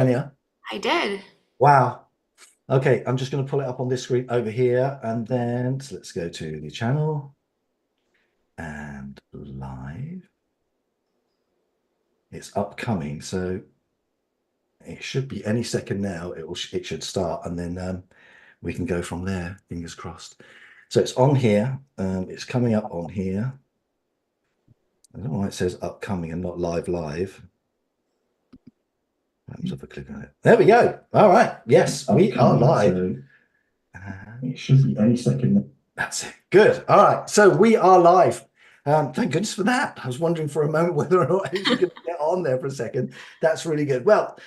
Anya? I did. Wow. Okay, I'm just going to pull it up on this screen over here, and then let's go to the channel and live. It's upcoming, so it should be any second now. It should start, and then we can go from there. Fingers crossed. So it's on here. It's coming up on here. I don't know why it says upcoming and not live. What happens if I click on it? There we go. All right. Yes, we are live. So it should be any second. That's it. Good. All right. So we are live. Thank goodness for that. I was wondering for a moment whether or not I was going to get on there for a second. That's really good. Well,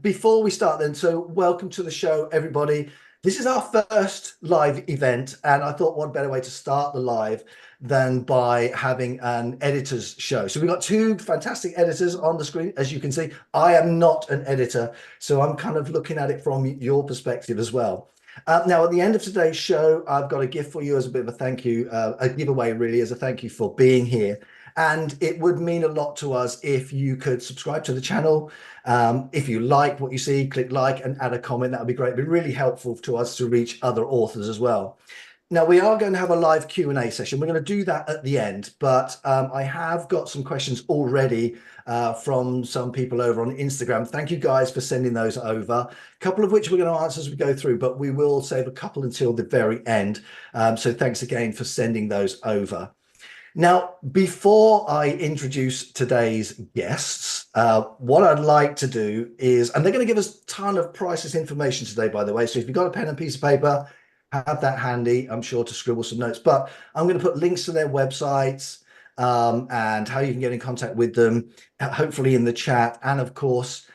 before we start then, so welcome to the show, everybody. This is our first live event, and I thought what better way to start the live than by having an editor's show. So we've got two fantastic editors on the screen, as you can see. I am not an editor, so I'm kind of looking at it from your perspective as well. Now, at the end of today's show, I've got a gift for you as a bit of a thank you, a giveaway really as a thank you for being here. And it would mean a lot to us if you could subscribe to the channel. If you like what you see, click like and add a comment. That would be great. It'd be really helpful to us to reach other authors as well. Now, we are going to have a live Q&A session. We're going to do that at the end, but I have got some questions already from some people over on Instagram. Thank you guys for sending those over. A couple of which we're going to answer as we go through, but we will save a couple until the very end. So thanks again for sending those over. Now, before I introduce today's guests, what I'd like to do is, and they're going to give us a ton of priceless information today, by the way. So if you've got a pen and piece of paper, have that handy, I'm sure, to scribble some notes. But I'm going to put links to their websites and how you can get in contact with them, hopefully in the chat, and of course,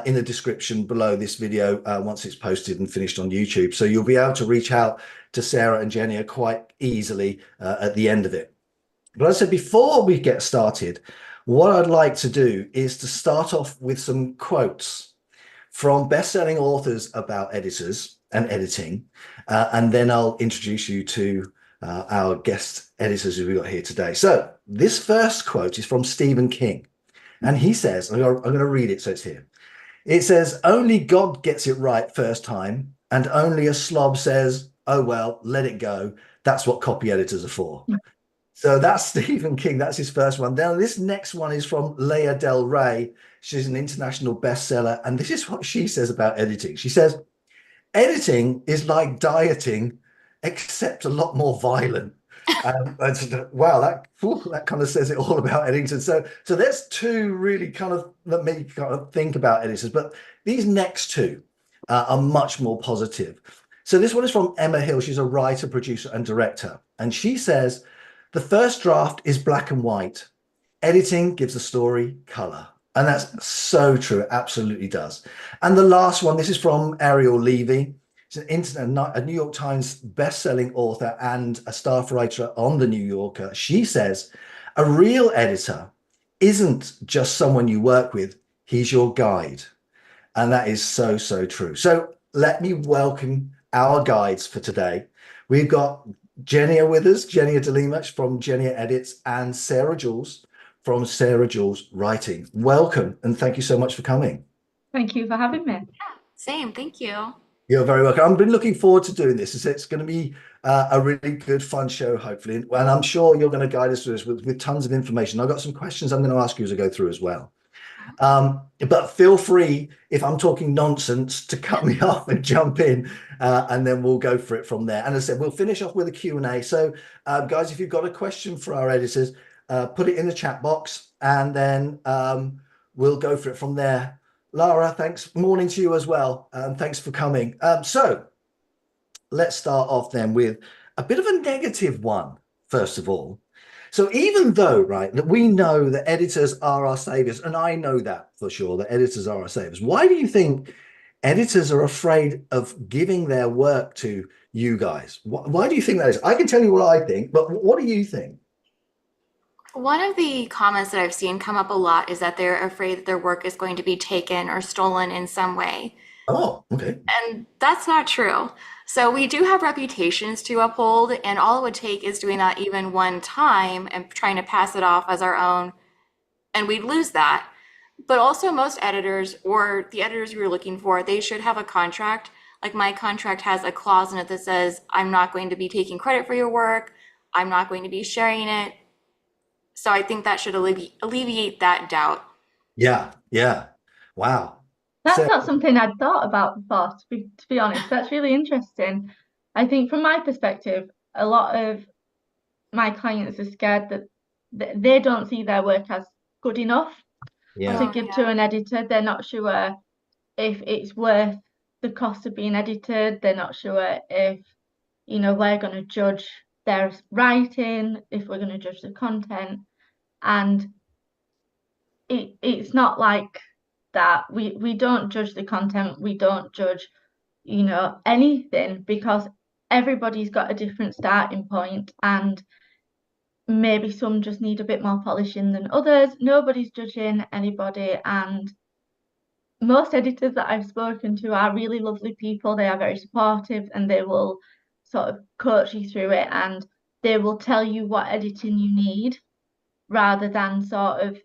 in the description below this video once it's posted and finished on YouTube. So you'll be able to reach out to Sarah and Jenny quite easily at the end of it. But as I said, before we get started, what I'd like to do is to start off with some quotes from best-selling authors about editors and editing, and then I'll introduce you to our guest editors who we've got here today. So this first quote is from Stephen King, and he says, I'm going to read it so it's here. It says, "Only God gets it right first time, and only a slob says, oh, well, let it go. That's what copy editors are for." So that's Stephen King. That's his first one. Now, this next one is from Leah Del Rey. She's an international bestseller. And this is what she says about editing. She says, "Editing is like dieting, except a lot more violent." Wow, that kind of says it all about editing. So there's two really kind of that make you kind of think about editors. But these next two are much more positive. So this one is from Emma Hill. She's a writer, producer, and director. And she says, "The first draft is black and white. Editing gives the story color." And that's so true. It absolutely does. And the last one, this is from Ariel Levy. She's a New York Times best-selling author and a staff writer on The New Yorker. She says, "A real editor isn't just someone you work with. He's your guide." And that is so, so true. So let me welcome our guides for today. We've got Jenia with us, Jenia Delima from Jenia Edits, and Sarah Jules from Sarah Jules Writing. Welcome, and thank you so much for coming. Thank you for having me. Same. Thank you. You're very welcome. I've been looking forward to doing this. It's going to be a really good, fun show, hopefully. And I'm sure you're going to guide us through this with tons of information. I've got some questions I'm going to ask you as I go through as well. But feel free, if I'm talking nonsense, to cut me off and jump in, and then we'll go for it from there. And as I said, we'll finish off with a Q&A. So, guys, if you've got a question for our editors, put it in the chat box, and then we'll go for it from there. Lara, thanks. Morning to you as well. Thanks for coming. So let's start off then with a bit of a negative one, first of all. So even though, right, that we know that editors are our saviors, and I know that for sure, that editors are our saviors, why do you think editors are afraid of giving their work to you guys? Why do you think that is? I can tell you what I think, but what do you think? One of the comments that I've seen come up a lot is that they're afraid that their work is going to be taken or stolen in some way. Oh, okay. And that's not true. So we do have reputations to uphold, and all it would take is doing that even one time and trying to pass it off as our own, and we'd lose that. But also most editors or the editors you're looking for, they should have a contract. Like my contract has a clause in it that says, I'm not going to be taking credit for your work. I'm not going to be sharing it. So I think that should alleviate that doubt. Yeah, yeah. Wow. That's So not something I'd thought about before, to be honest. That's really interesting. I think from my perspective, a lot of my clients are scared that they don't see their work as good enough yeah. to Oh, give to yeah. an editor. They're not sure if it's worth the cost of being edited. They're not sure if, we're going to judge their writing, if we're going to judge the content. And it's not like that. We don't judge the content. We don't judge, anything, because everybody's got a different starting point, and maybe some just need a bit more polishing than others. Nobody's judging anybody, and most editors that I've spoken to are really lovely people. They are very supportive, and they will sort of coach you through it, and they will tell you what editing you need rather than sort of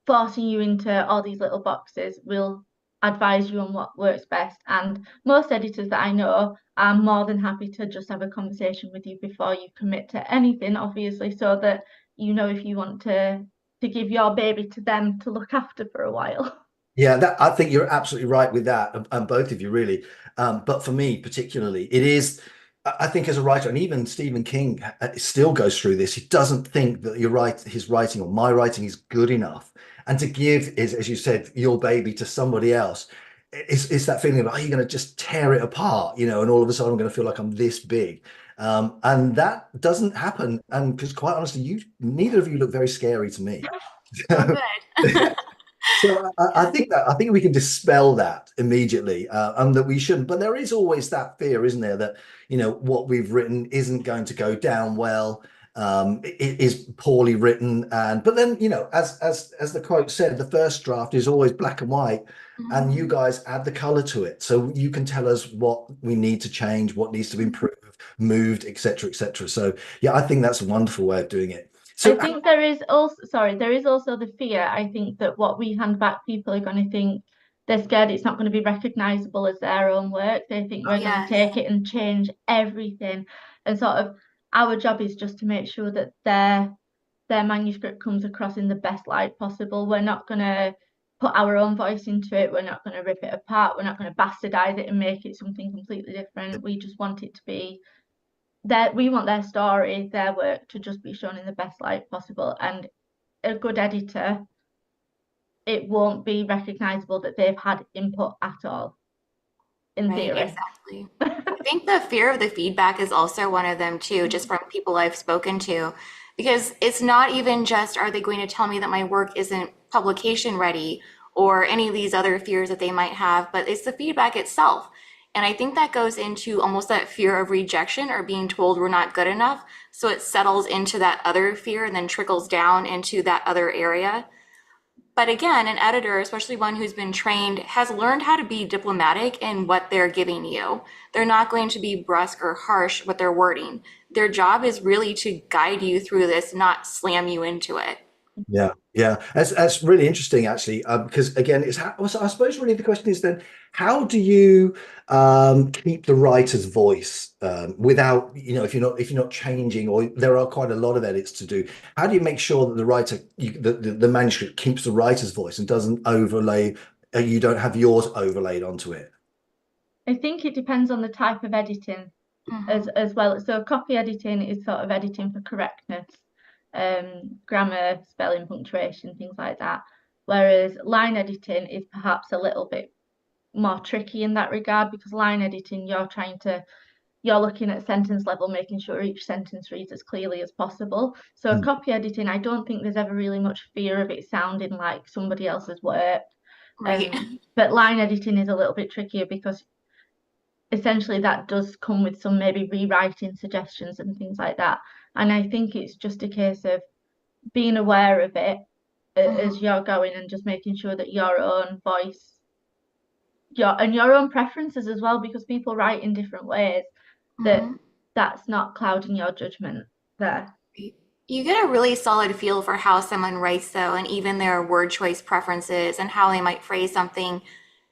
forcing you into all these little boxes. Will advise you on what works best. And most editors that I know are more than happy to just have a conversation with you before you commit to anything, obviously, so that if you want to give your baby to them to look after for a while. Yeah, that I think you're absolutely right with that, and both of you really. But for me particularly, it is. I think as a writer, and even Stephen King still goes through this. He doesn't think that his writing or my writing is good enough, and to give is, as you said, your baby to somebody else. It's that feeling of, are you going to just tear it apart, and all of a sudden I'm going to feel like I'm this big, and that doesn't happen. And because quite honestly, neither of you look very scary to me. Oh, good. So I think we can dispel that immediately, and that we shouldn't. But there is always that fear, isn't there, that what we've written isn't going to go down well, it is poorly written, and but then as the quote said, the first draft is always black and white, and you Mhm. guys add the color to it, so you can tell us what we need to change, what needs to be improved, moved, etc., etc. So yeah, I think that's a wonderful way of doing it. I So think there is also the fear. I think that what we hand back, people are going to think they're scared it's not going to be recognizable as their own work. They think we're going to Yes. take it and change everything. And sort of our job is just to make sure that their manuscript comes across in the best light possible. We're not going to put our own voice into it. We're not going to rip it apart. We're not going to bastardize it and make it something completely different. We just want it to be we want their story, their work to just be shown in the best light possible. And a good editor, it won't be recognizable that they've had input at all, in Right, theory. exactly. I think the fear of the feedback is also one of them too, just from people I've spoken to, because it's not even just, are they going to tell me that my work isn't publication ready or any of these other fears that they might have, but it's the feedback itself. And I think that goes into almost that fear of rejection or being told we're not good enough. So it settles into that other fear and then trickles down into that other area. But again, an editor, especially one who's been trained, has learned how to be diplomatic in what they're giving you. They're not going to be brusque or harsh with their wording. Their job is really to guide you through this, not slam you into it. yeah, yeah, that's really interesting actually, because again, so I suppose really the question is then, how do you keep the writer's voice without, if you're not changing, or there are quite a lot of edits to do. How do you make sure that the writer, the manuscript keeps the writer's voice and doesn't overlay, you don't have yours overlaid onto it? I think it depends on the type of editing Mhm. as well. So copy editing is sort of editing for correctness, grammar, spelling, punctuation, things like that. Whereas line editing is perhaps a little bit more tricky in that regard, because line editing, you're looking at sentence level, making sure each sentence reads as clearly as possible. So Mm. copy editing, I don't think there's ever really much fear of it sounding like somebody else's work. Right. But line editing is a little bit trickier, because essentially that does come with some maybe rewriting suggestions and things like that. And I think it's just a case of being aware of it as Mhm. you're going, and just making sure that your own voice, your own preferences as well, because people write in different ways, that Mhm. that's not clouding your judgment there. Right. You get a really solid feel for how someone writes, though, and even their word choice preferences and how they might phrase something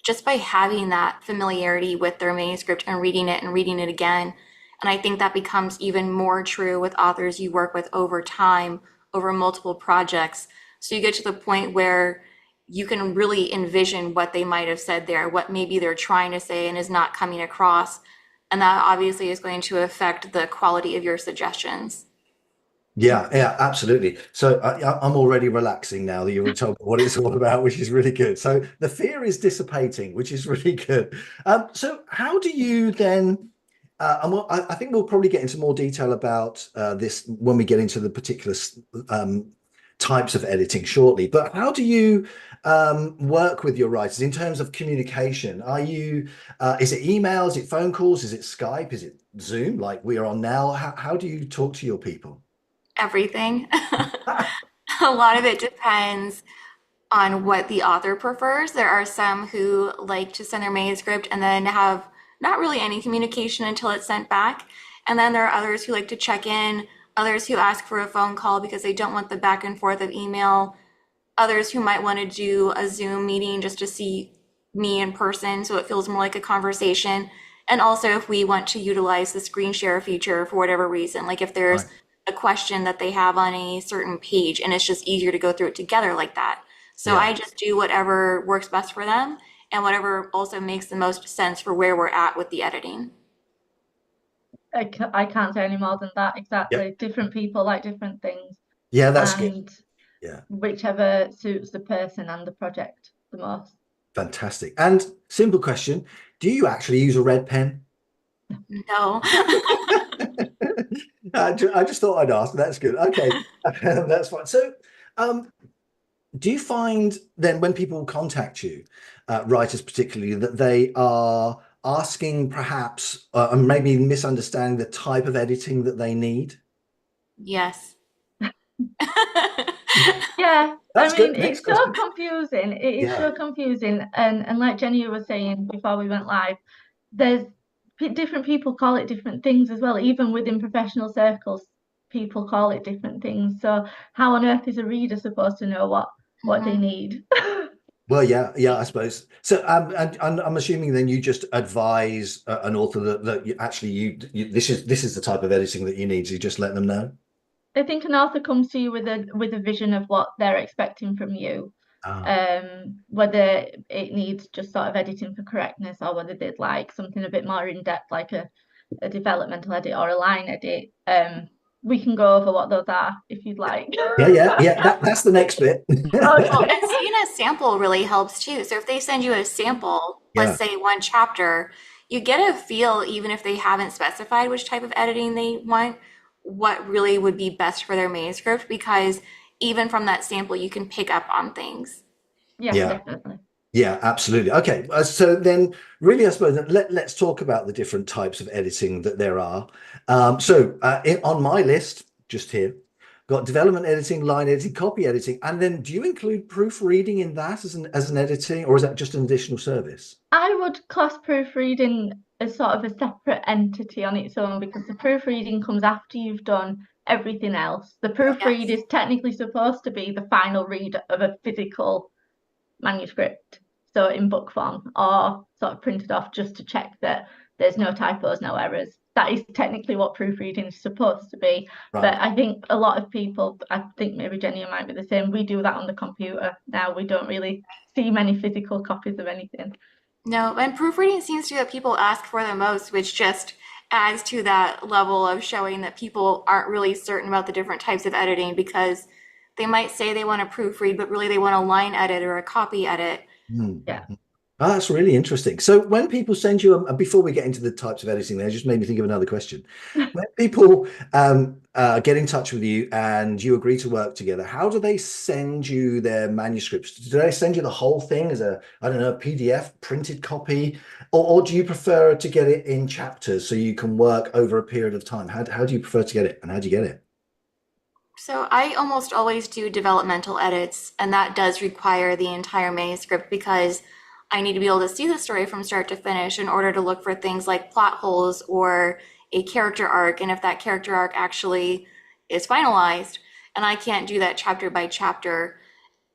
just by having that familiarity with their manuscript and reading it again. And I think that becomes even more true with authors you work with over time, over multiple projects. So you get to the point where you can really envision what they might have said there, what maybe they're trying to say and is not coming across. And that obviously is going to affect the quality of your suggestions. Yeah, yeah, absolutely. So I'm already relaxing now that you've told me what it's all about, which is really good. So the fear is dissipating, which is really good. So how do you then? I think we'll probably get into more detail about this when we get into the particular types of editing shortly. But how do you work with your writers in terms of communication? Are you? Is it emails? Is it phone calls? Is it Skype? Is it Zoom, like we are on now? How do you talk to your people? Everything. A lot of it depends on what the author prefers. There are some who like to send their manuscript and then have not really any communication until it's sent back. And then there are others who like to check in, others who ask for a phone call because they don't want the back and forth of email, others who might want to do a Zoom meeting just to see me in person so it feels more like a conversation. And also if we want to utilize the screen share feature for whatever reason, like if there's Right. a question that they have on a certain page and it's just easier to go through it together like that. So Yeah. I just do whatever works best for them and whatever also makes the most sense for where we're at with the editing. I can't say any more than that. Yep. Exactly. Different people like different things, Yeah, that's good. and Yeah. whichever suits the person and the project the most. Fantastic. And simple question, do you actually use a red pen? No. I just thought I'd ask. That's good. Okay, that's fine. So, um, do you find then when people contact you, writers particularly, that they are asking perhaps, and maybe misunderstanding the type of editing that they need? Yes. Yeah, I That's mean, good. Next it's so question. confusing. It is Yeah. so confusing. And like Jenny was saying before we went live, there's different people call it different things as well. Even within professional circles, people call it different things. So how on earth is a reader supposed to know what they Mhm. need? Well, yeah, yeah, I suppose. So, and I'm assuming then you just advise an author that you, actually this is the type of editing that you need. So you just let them know. I think an author comes to you with a vision of what they're expecting from you. Ah, Whether it needs just sort of editing for correctness or whether they'd like something a bit more in depth, like a developmental edit or a line edit. We can go over what those are if you'd like. yeah, yeah, yeah. That's the next bit. Well, and seeing a sample really helps too. So if they send you a sample, let's Yeah, say one chapter, you get a feel, even if they haven't specified which type of editing they want, what really would be best for their manuscript, because even from that sample, you can pick up on things. Yeah, yeah. definitely. Yeah, absolutely. Okay, so then really, I suppose that let's talk about the different types of editing that there are. On my list, just here, got development editing, line editing, copy editing, and then do you include proofreading in that as an editing, or is that just an additional service? I would class proofreading as sort of a separate entity on its own because the proofreading comes after you've done everything else. The proofread Yes. is technically supposed to be the final read of a physical manuscript, so in book form or sort of printed off just to check that there's no typos, no errors. That is technically what proofreading is supposed to be. Right. But I think a lot of people, I think maybe Jenny might be the same, we do that on the computer now. We don't really see many physical copies of anything. No, and proofreading seems to be what people ask for the most, which just adds to that level of showing that people aren't really certain about the different types of editing because they might say they want to proofread, but really they want a line edit or a copy edit. Hmm. Yeah. Oh, that's really interesting. So when people send you before we get into the types of editing, there just made me think of another question. When people get in touch with you and you agree to work together, how do they send you their manuscripts? Do they send you the whole thing as a, I don't know, PDF, printed copy, or do you prefer to get it in chapters so you can work over a period of time? How do you prefer to get it, and how do you get it? So I almost always do developmental edits, and that does require the entire manuscript because I need to be able to see the story from start to finish in order to look for things like plot holes or a character arc, and if that character arc actually is finalized, and I can't do that chapter by chapter.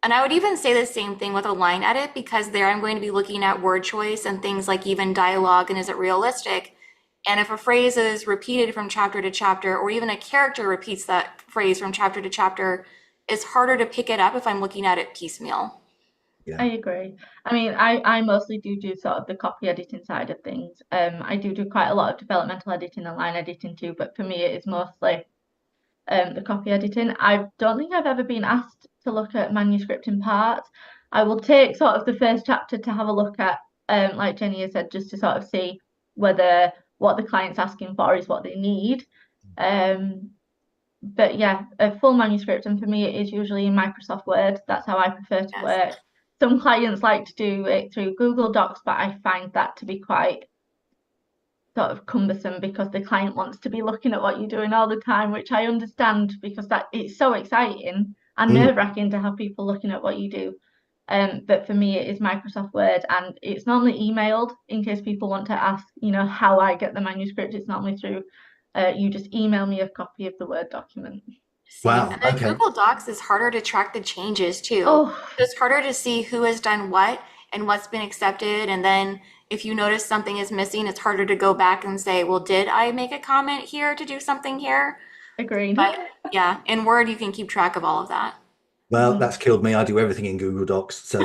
And I would even say the same thing with a line edit, because there I'm going to be looking at word choice and things like even dialogue and is it realistic? And if a phrase is repeated from chapter to chapter, or even a character repeats that phrase from chapter to chapter, it's harder to pick it up if I'm looking at it piecemeal. I agree. I mean, I mostly do sort of the copy editing side of things. I do quite a lot of developmental editing and line editing too, but for me it is mostly the copy editing. I don't think I've ever been asked to look at manuscript in parts. I will take sort of the first chapter to have a look at, like Jenny has said, just to sort of see whether what the client's asking for is what they need. But yeah, a full manuscript, and for me it is usually in Microsoft Word. That's how I prefer to work. Some clients like to do it through Google Docs, but I find that to be quite sort of cumbersome because the client wants to be looking at what you're doing all the time, which I understand, because that it's so exciting and nerve-wracking to have people looking at what you do. But for me, it is Microsoft Word, and it's normally emailed in case people want to ask, how I get the manuscript. It's normally through, you just email me a copy of the Word document. Wow. And then Google Docs is harder to track the changes too. Oh. It's harder to see who has done what and what's been accepted. And then if you notice something is missing, it's harder to go back and say, well, did I make a comment here to do something here? Agreed. But yeah, in Word, you can keep track of all of that. Well, that's killed me. I do everything in Google Docs, so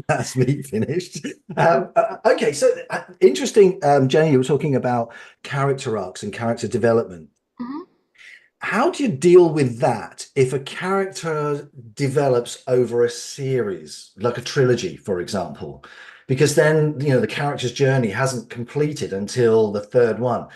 that's me finished. Okay, so interesting, Jenny, you were talking about character arcs and character development. How do you deal with that if a character develops over a series, like a trilogy, for example? Because then, the character's journey hasn't completed until the third one.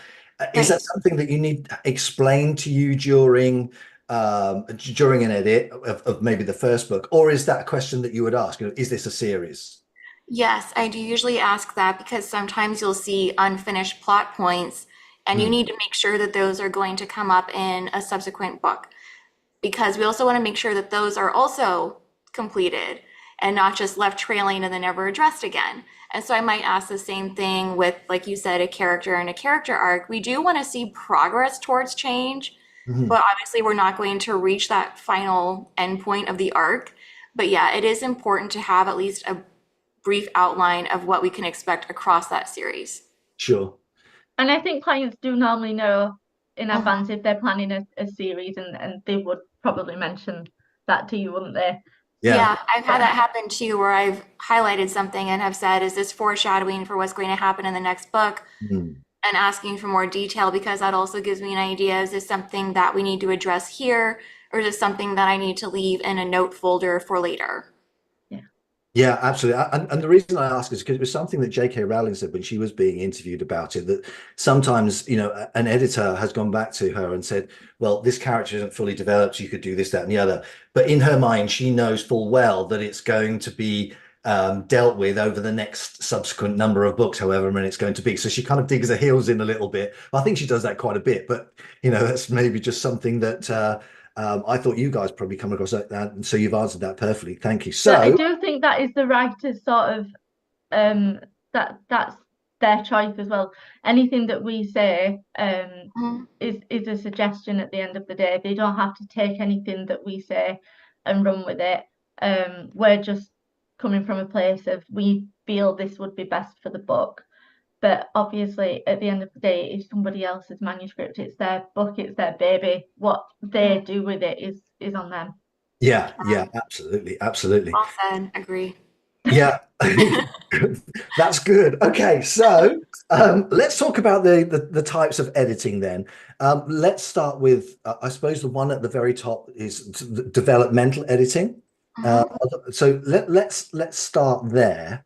Is that something that you need explained to you during an edit of maybe the first book, or is that a question that you would ask? Is this a series? Yes, I do usually ask that, because sometimes you'll see unfinished plot points and you need to make sure that those are going to come up in a subsequent book, because we also want to make sure that those are also completed and not just left trailing and then never addressed again. And so I might ask the same thing with, like you said, a character and a character arc. We do want to see progress towards change, but obviously we're not going to reach that final endpoint of the arc. But yeah, it is important to have at least a brief outline of what we can expect across that series. Sure. And I think clients do normally know in advance if they're planning a series, and they would probably mention that to you, wouldn't they? Yeah, I've had that happen too, where I've highlighted something and have said, is this foreshadowing for what's going to happen in the next book? And asking for more detail, because that also gives me an idea. Is this something that we need to address here, or is this something that I need to leave in a note folder for later? Yeah, absolutely. And the reason I ask is because it was something that J.K. Rowling said when she was being interviewed about it, that sometimes, an editor has gone back to her and said, well, this character isn't fully developed, you could do this, that, and the other. But in her mind, she knows full well that it's going to be dealt with over the next subsequent number of books, however many it's going to be. So she kind of digs her heels in a little bit. I think she does that quite a bit, but that's maybe just something that I thought you guys probably come across that, and so you've answered that perfectly. Thank you. So I do think that is the writer's sort of that's their choice as well. Anything that we say is a suggestion at the end of the day. They don't have to take anything that we say and run with it. We're just coming from a place of, we feel this would be best for the book. But obviously, at the end of the day, it's somebody else's manuscript. It's their book. It's their baby. What they do with it is on them. Yeah, absolutely. Well said. Agree. Yeah, that's good. Okay, so let's talk about the types of editing then. Let's start with, I suppose the one at the very top is developmental editing. So let's start there.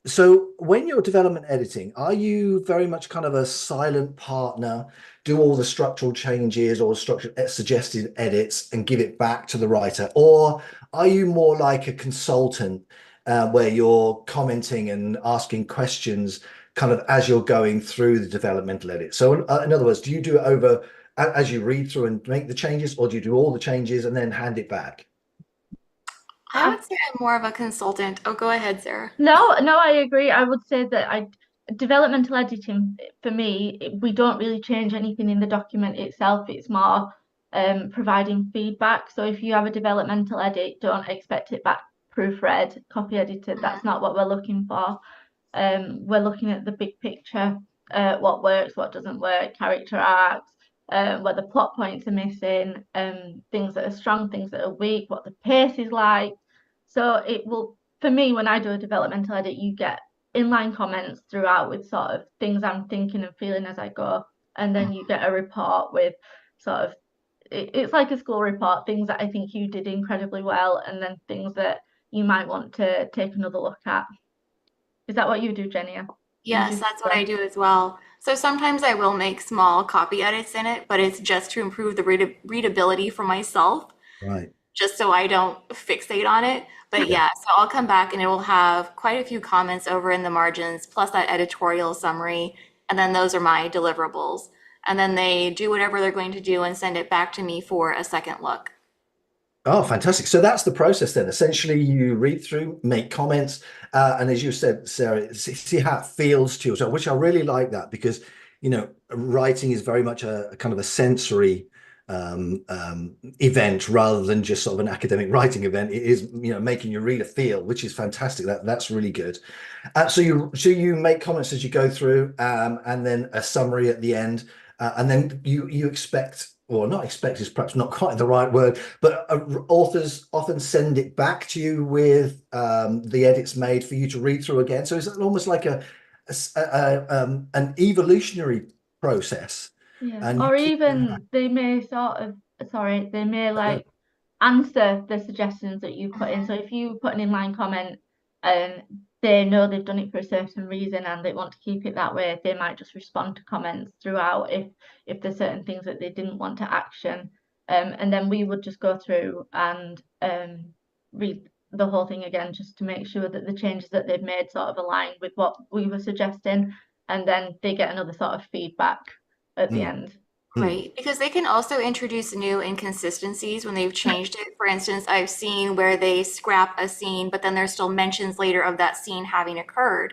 So when you're development editing, are you very much kind of a silent partner, do all the structural changes or suggested edits and give it back to the writer? Or are you more like a consultant where you're commenting and asking questions kind of as you're going through the developmental edit? So in other words, do you do it over as you read through and make the changes, or do you do all the changes and then hand it back? I would say I'm more of a consultant. Oh, go ahead, Sarah. No, I agree. I would say that developmental editing for me, we don't really change anything in the document itself. It's more providing feedback. So if you have a developmental edit, don't expect it back proofread, copy edited. That's not what we're looking for. We're looking at the big picture, what works, what doesn't work, character arcs, where the plot points are missing, things that are strong, things that are weak, what the pace is like. So it will, for me, when I do a developmental edit, you get inline comments throughout with sort of things I'm thinking and feeling as I go. And then you get a report with sort of, it's like a school report, things that I think you did incredibly well, and then things that you might want to take another look at. Is that what you do, Jenny? Yes, that's what I do as well. So sometimes I will make small copy edits in it, but it's just to improve the readability for myself, Right. just so I don't fixate on it. But yeah, so I'll come back and it will have quite a few comments over in the margins, plus that editorial summary. And then those are my deliverables. And then they do whatever they're going to do and send it back to me for a second look. Oh, fantastic. So that's the process then. Essentially, you read through, make comments, and as you said, Sarah, see how it feels to you. So, which I really like that because, writing is very much a kind of a sensory event rather than just sort of an academic writing event. It is, making your reader feel, which is fantastic. That's really good. So you make comments as you go through, and then a summary at the end, and then you expect. Or not expect is perhaps not quite the right word, but authors often send it back to you with the edits made for you to read through again. So it's almost like an evolutionary process. Yeah. Or even they may like answer the suggestions that you put in. So if you put an inline comment and they know they've done it for a certain reason and they want to keep it that way, they might just respond to comments throughout if there's certain things that they didn't want to action. And then we would just go through and read the whole thing again just to make sure that the changes that they've made sort of align with what we were suggesting. And then they get another sort of feedback at the end. Right, because they can also introduce new inconsistencies when they've changed it. For instance, I've seen where they scrap a scene, but then there's still mentions later of that scene having occurred.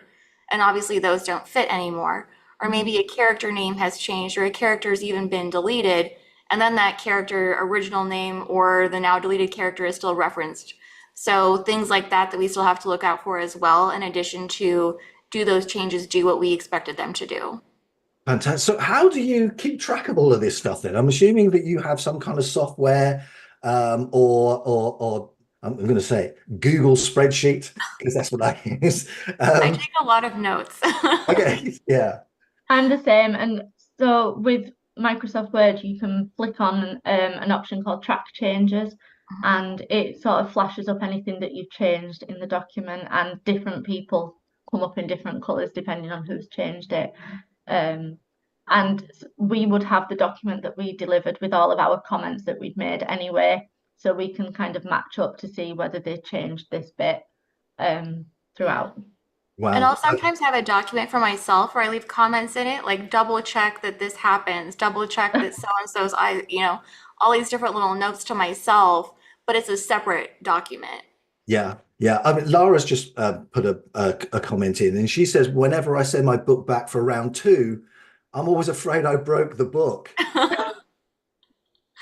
And obviously those don't fit anymore. Or maybe a character name has changed or a character's even been deleted, and then that character original name or the now deleted character is still referenced. So things like that we still have to look out for as well, in addition to do those changes do what we expected them to do. Fantastic. So how do you keep track of all of this stuff then? I'm assuming that you have some kind of software or I'm going to say Google spreadsheet because that's what I use. I take a lot of notes. Okay, yeah. I'm the same. And so with Microsoft Word, you can flick on an option called track changes, and it sort of flashes up anything that you've changed in the document, and different people come up in different colors depending on who's changed it. And we would have the document that we delivered with all of our comments that we'd made anyway, so we can kind of match up to see whether they changed this bit throughout. Wow. And I'll sometimes have a document for myself where I leave comments in it, like double check that this happens, double check that so-and-so's, all these different little notes to myself, but it's a separate document. Yeah. I mean, Lara's just put a comment in, and she says, whenever I send my book back for round 2, I'm always afraid I broke the book.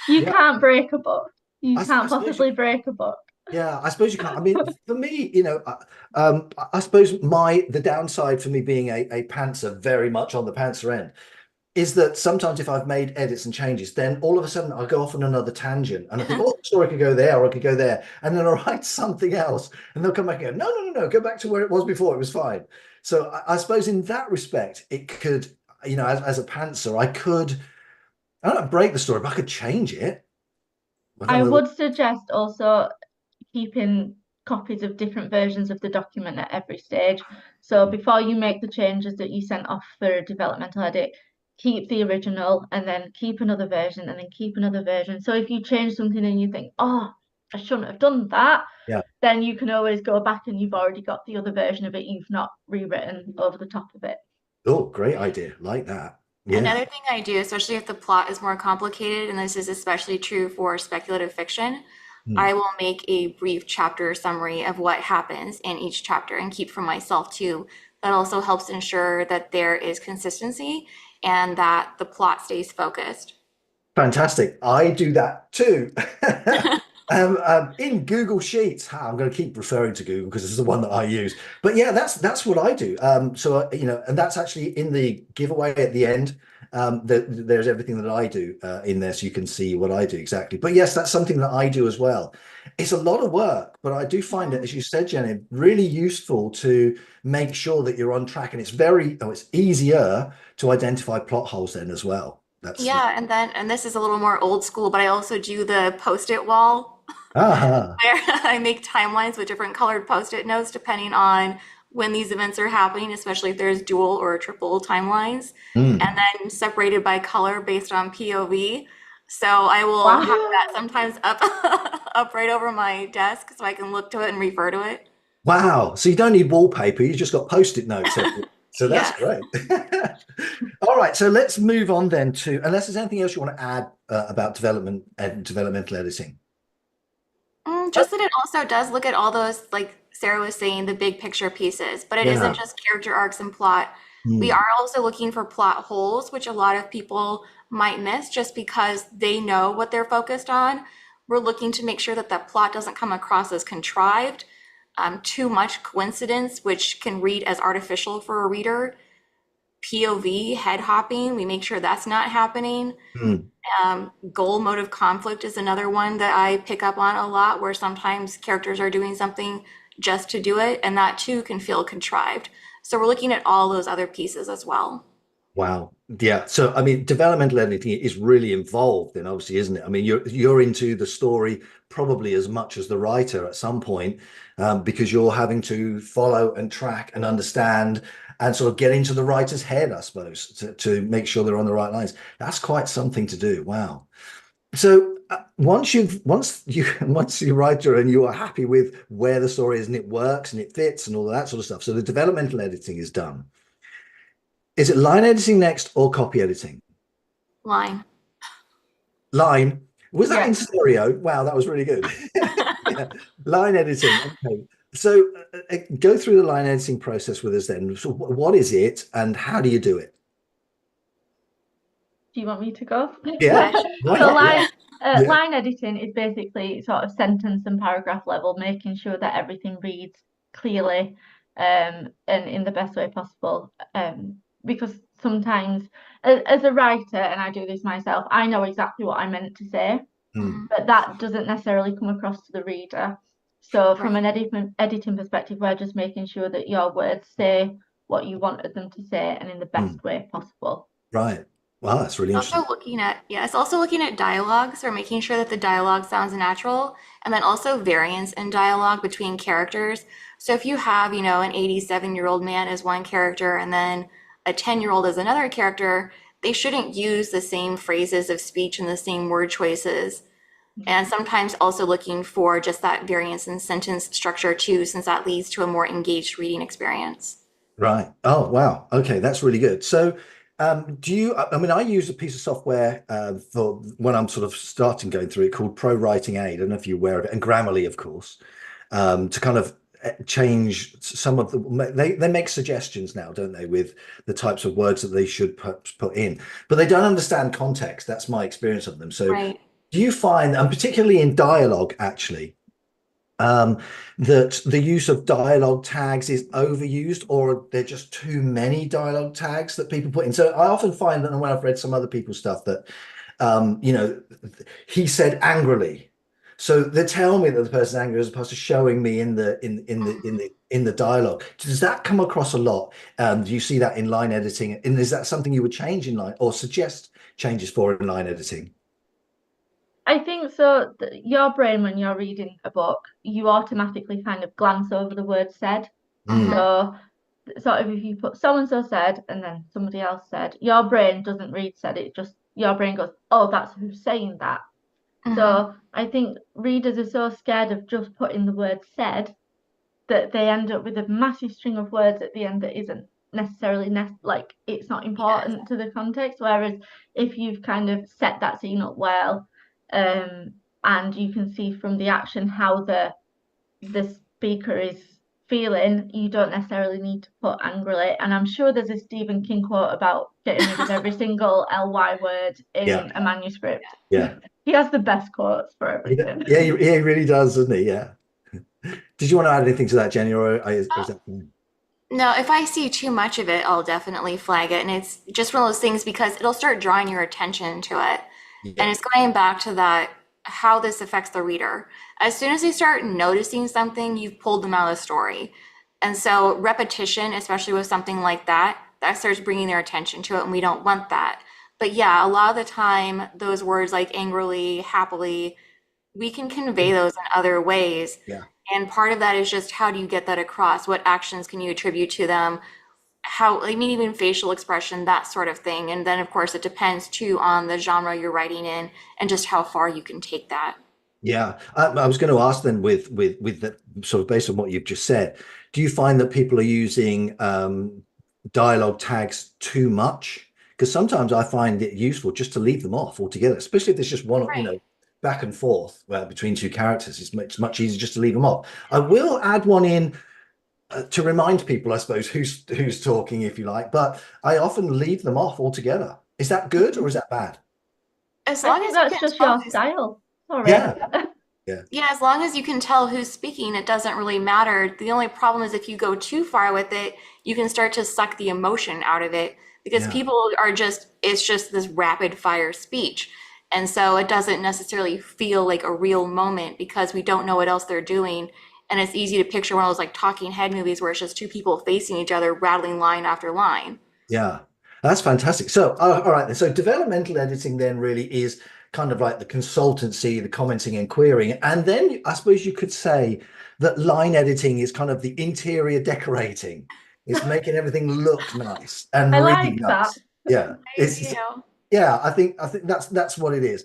You can't break a book. You can't possibly break a book. Yeah, I suppose you can't. I mean, for me, I suppose the downside for me being a pantser, very much on the pantser end, is that sometimes if I've made edits and changes, then all of a sudden I'll go off on another tangent and I think, oh, sorry, I could go there or I could go there. And then I'll write something else and they'll come back and go, no, go back to where it was before. It was fine. So I suppose in that respect, it could, as a pantser, I don't break the story, but I could change it. I would suggest also keeping copies of different versions of the document at every stage. So before you make the changes that you sent off for a developmental edit, keep the original and then keep another version and then keep another version. So if you change something and you think, oh, I shouldn't have done that, then you can always go back and you've already got the other version of it. You've not rewritten over the top of it. Oh, great idea. Like that. Yeah. Another thing I do, especially if the plot is more complicated, and this is especially true for speculative fiction, I will make a brief chapter summary of what happens in each chapter and keep for myself too, That also helps ensure that there is consistency and that the plot stays focused. Fantastic. I do that too. In Google Sheets, I'm going to keep referring to Google because it's the one that I use. But yeah, that's what I do. And that's actually in the giveaway at the end. There's everything that I do in there, so you can see what I do exactly. But yes, that's something that I do as well. It's a lot of work, but I do find it, as you said, Jenny, really useful to make sure that you're on track, and it's easier to identify plot holes then as well. That's Yeah, and this is a little more old school, but I also do the post-it wall ah. where I make timelines with different colored post-it notes depending on when these events are happening, especially if there's dual or triple timelines, Mm. and then separated by color based on POV. So I will have Wow. that sometimes up up right over my desk so I can look to it and refer to it. Wow. So you don't need wallpaper, you just got post-it notes everywhere. So that's Yes. great. All right, so let's move on then to, unless there's anything else you want to add about development and developmental editing. Just that it also does look at all those, like Sarah was saying, the big picture pieces, but it isn't Yeah. just character arcs and plot. We Mm. are also looking for plot holes, which a lot of people might miss just because they know what they're focused on. We're looking to make sure that that plot doesn't come across as contrived, too much coincidence, which can read as artificial for a reader. POV, head hopping, we make sure that's not happening. Mm. Goal motive conflict is another one that I pick up on a lot, where sometimes characters are doing something just to do it, and that too can feel contrived. So we're looking at all those other pieces as well. Wow. Yeah. So I mean, developmental editing is really involved then, obviously, isn't it? I mean, you're into the story probably as much as the writer at some point, because you're having to follow and track and understand and sort of get into the writer's head, I suppose, to make sure they're on the right lines. That's quite something to do. Wow. So once you write it and you are happy with where the story is and it works and it fits and all that sort of stuff. So the developmental editing is done. Is it line editing next or copy editing? Line. Line. Was that in Yeah. stereo? Wow, that was really good. Yeah. Line editing. Okay. So go through the line editing process with us then. So what is it and how do you do it? Do you want me to go? Yeah. Yeah, sure. Why So not? Yeah. Yeah. line editing is basically sort of sentence and paragraph level, making sure that everything reads clearly and in the best way possible. Because sometimes as a writer, and I do this myself, I know exactly what I meant to say, Mm, but that doesn't necessarily come across to the reader. So from Right. an editing perspective, we're just making sure that your words say what you wanted them to say and in the mm. best way possible. Right. Wow, that's really Also interesting. looking at, yeah, it's also looking at dialogue, so making sure that the dialogue sounds natural, and then also variance in dialogue between characters. So if you have, an 87-year-old man as one character and then a 10-year-old as another character, they shouldn't use the same phrases of speech and the same word choices. And sometimes also looking for just that variance in sentence structure too, since that leads to a more engaged reading experience. Right. Oh, wow. Okay, that's really good. So, do you, I mean, I use a piece of software for when I'm sort of starting going through it called Pro Writing Aid. I don't know if you're aware of it, and Grammarly, of course, to kind of change some of the, they make suggestions now, don't they, with the types of words that they should put in, but they don't understand context. That's my experience of them. So, Right. do you find, and particularly in dialogue, actually, um, that the use of dialogue tags is overused, or are there just too many dialogue tags that people put in? So I often find that when I've read some other people's stuff that, um, you know, he said angrily. So they tell me that the person's angry as opposed to showing me in the dialogue. Does that come across a lot? Do you see that in line editing? And is that something you would change in line or suggest changes for in line editing? I think so. Your brain, when you're reading a book, you automatically kind of glance over the word said. Mm, So, sort of, if you put so and so said and then somebody else said, your brain doesn't read said, it just, your brain goes, oh, that's who's saying that. Hmm. So, I think readers are so scared of just putting the word said that they end up with a massive string of words at the end that isn't necessarily like it's not Yes. important to the context. Whereas if you've kind of set that scene up well, and you can see from the action how the speaker is feeling, you don't necessarily need to put angrily. And I'm sure there's a Stephen King quote about getting rid of every single ly word in a manuscript. Yeah. He has the best quotes for everything. Yeah, he really does, doesn't he? Yeah. Did you want to add anything to that, Jenny, or is that fine? No, if I see too much of it, I'll definitely flag it. And it's just one of those things because it'll start drawing your attention to it. And Yeah. it's going back to that, how this affects the reader. As soon as they start noticing something, you've pulled them out of the story. And so repetition, especially with something like that, that starts bringing their attention to it, and we don't want that. But yeah, a lot of the time, those words like angrily, happily, we can convey those in other ways. Yeah. And part of that is just how do you get that across? What actions can you attribute to them? How, I mean, even facial expression, that sort of thing. And then, of course, it depends too on the genre you're writing in and just how far you can take that. Yeah. I was going to ask then with the sort of based on what you've just said, do you find that people are using dialogue tags too much? Because sometimes I find it useful just to leave them off altogether, especially if there's just one, Right. back and forth between two characters. It's much easier just to leave them off. I will add one in to remind people, I suppose, who's talking, if you like, but I often leave them off altogether. Is that good or is that bad? As I long think as you that's can just tell your who's, style. Sorry. Yeah. Yeah. yeah, as long as you can tell who's speaking, it doesn't really matter. The only problem is if you go too far with it, you can start to suck the emotion out of it because Yeah. people are just, it's just this rapid fire speech. And so it doesn't necessarily feel like a real moment because we don't know what else they're doing. And it's easy to picture one of those like talking head movies where it's just two people facing each other, rattling line after line. Yeah, that's fantastic. So, all right. So, developmental editing then really is kind of like the consultancy, the commenting and querying. And then I suppose you could say that line editing is kind of the interior decorating. It's making everything look nice and I really like that. nice. Yeah. I do. Yeah, I think that's what it is.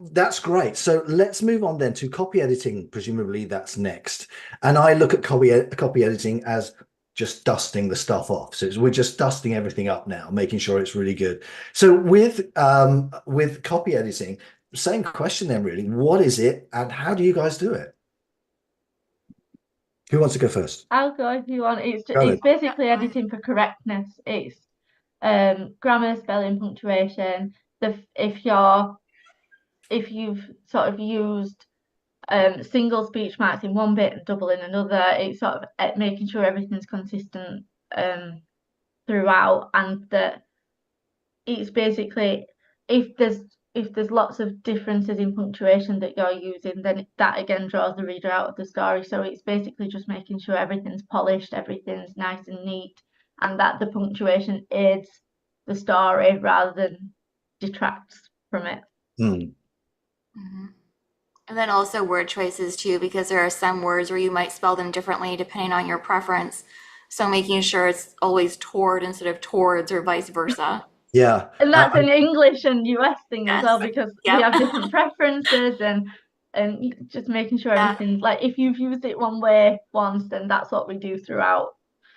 That's great. So let's move on then to copy editing. Presumably that's next. And I look at copy editing as just dusting the stuff off. So we're just dusting everything up now, making sure it's really good. So with copy editing, same question then really. What is it and how do you guys do it? Who wants to go first? I'll go if you want. Go then. It's basically editing for correctness. It's grammar, spelling, punctuation. If you've sort of used single speech marks in one bit and double in another, it's sort of making sure everything's consistent throughout, and that it's basically if there's lots of differences in punctuation that you're using, then that again draws the reader out of the story. So it's basically just making sure everything's polished, everything's nice and neat, and that the punctuation aids the story rather than detracts from it. Hmm. Mhm. And then also word choices too, because there are some words where you might spell them differently depending on your preference. So making sure it's always toward instead of towards or vice versa. Yeah. And that's an English and US thing as well, Yes. because we Yep. have different preferences and just making sure Yeah. everything's like if you've used it one way once, then that's what we do throughout.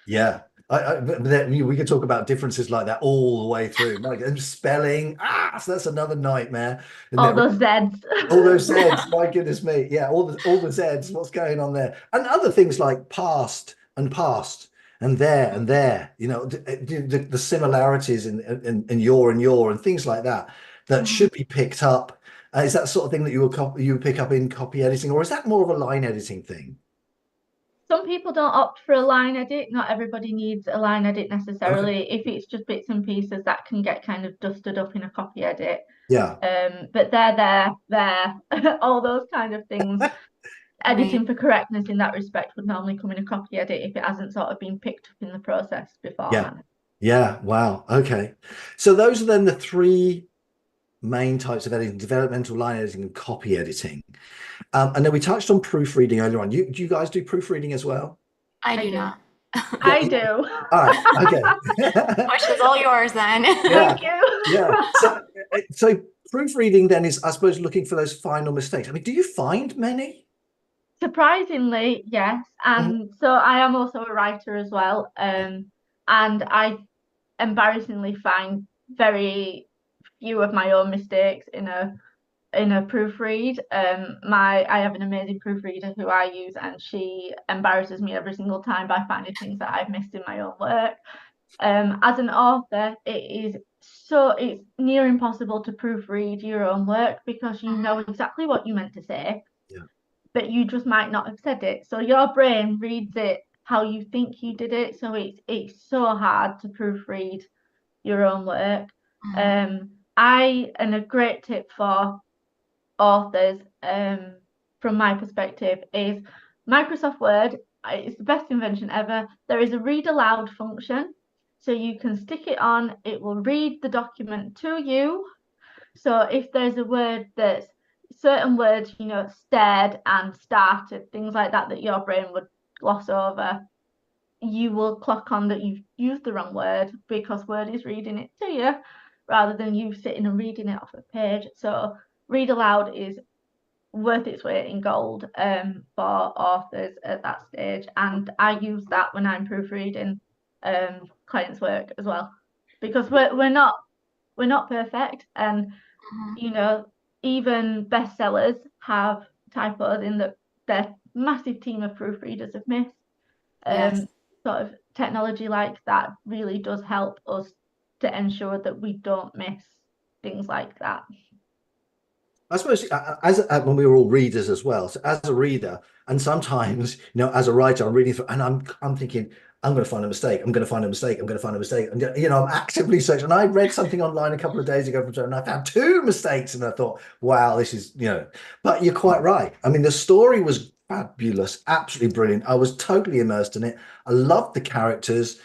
Yeah. But then we could talk about differences like that all the way through. Like and spelling, so that's another nightmare. And All those Zs. all those Zs, my goodness me. Yeah, all the Zs, what's going on there? And other things like past and there, the similarities in your and things like that that Mhm. should be picked up. Is that sort of thing that you would pick up in copy editing, or is that more of a line editing thing? Some people don't opt for a line edit. Not everybody needs a line edit Okay. necessarily. If it's just bits and pieces, that can get kind of dusted up in a copy edit. Yeah. But there, all those kind of things. Editing Right. for correctness in that respect would normally come in a copy edit if it hasn't sort of been picked up in the process Yeah. beforehand. Yeah. Wow. Okay. So those are then the three main types of editing: developmental, line editing, and copy editing. And then we touched on proofreading earlier on. Do you guys do proofreading as well? I I do do. not. I do. All right. Okay. Question's all yours then. Yeah. Thank you. Yeah. So proofreading then is, I suppose, looking for those final mistakes. I mean, do you find many? Surprisingly, yes. And so I am also a writer as well. And I embarrassingly find very few of my own mistakes in a in a proofread. I have an amazing proofreader who I use, and she embarrasses me every single time by finding things that I've missed in my own work. As an author, it's near impossible to proofread your own work because you know exactly what you meant to say, but you just might not have said it. So your brain reads it how you think you did it. So it's so hard to proofread your own work. And a great tip for authors, from my perspective, is Microsoft Word. It's the best invention ever. There is a read aloud function, so you can stick it on, it will read the document to you. So if there's a word that's certain words, stared and started, things like that, that your brain would gloss over, you will clock on that you've used the wrong word because Word is reading it to you rather than you sitting and reading it off a page. So read aloud is worth its weight in gold for authors at that stage, and I use that when I'm proofreading clients' work as well, because we're not perfect, and even bestsellers have typos in that their massive team of proofreaders have missed. Sort of technology like that really does help us to ensure that we don't miss things like that. I suppose when we were all readers as well. So as a reader, and sometimes, as a writer, I'm reading through, and I'm thinking, I'm going to find a mistake. I'm going to find a mistake. I'm going to find a mistake. And I'm actively searching. And I read something online a couple of days ago and I found 2 mistakes, and I thought, wow, this is, But you're quite right. I mean, the story was fabulous, absolutely brilliant. I was totally immersed in it. I loved the characters.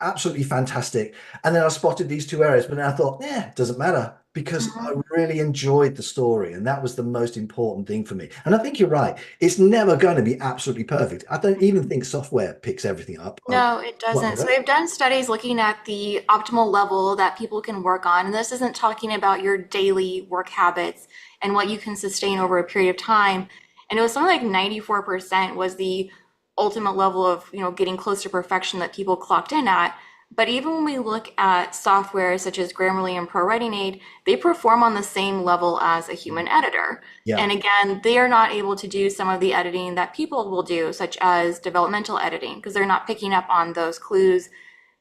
Absolutely fantastic. And then I spotted these 2 areas, but then I thought, it doesn't matter, because I really enjoyed the story, and that was the most important thing for me. And I think you're right. It's never going to be absolutely perfect. I don't even think software picks everything up. No, it doesn't. So they've done studies looking at the optimal level that people can work on. And this isn't talking about your daily work habits and what you can sustain over a period of time. And it was something like 94% was the ultimate level of, getting close to perfection that people clocked in at. But even when we look at software such as Grammarly and Pro Writing Aid, they perform on the same level as a human editor. Yeah. And again, they are not able to do some of the editing that people will do, such as developmental editing, because they're not picking up on those clues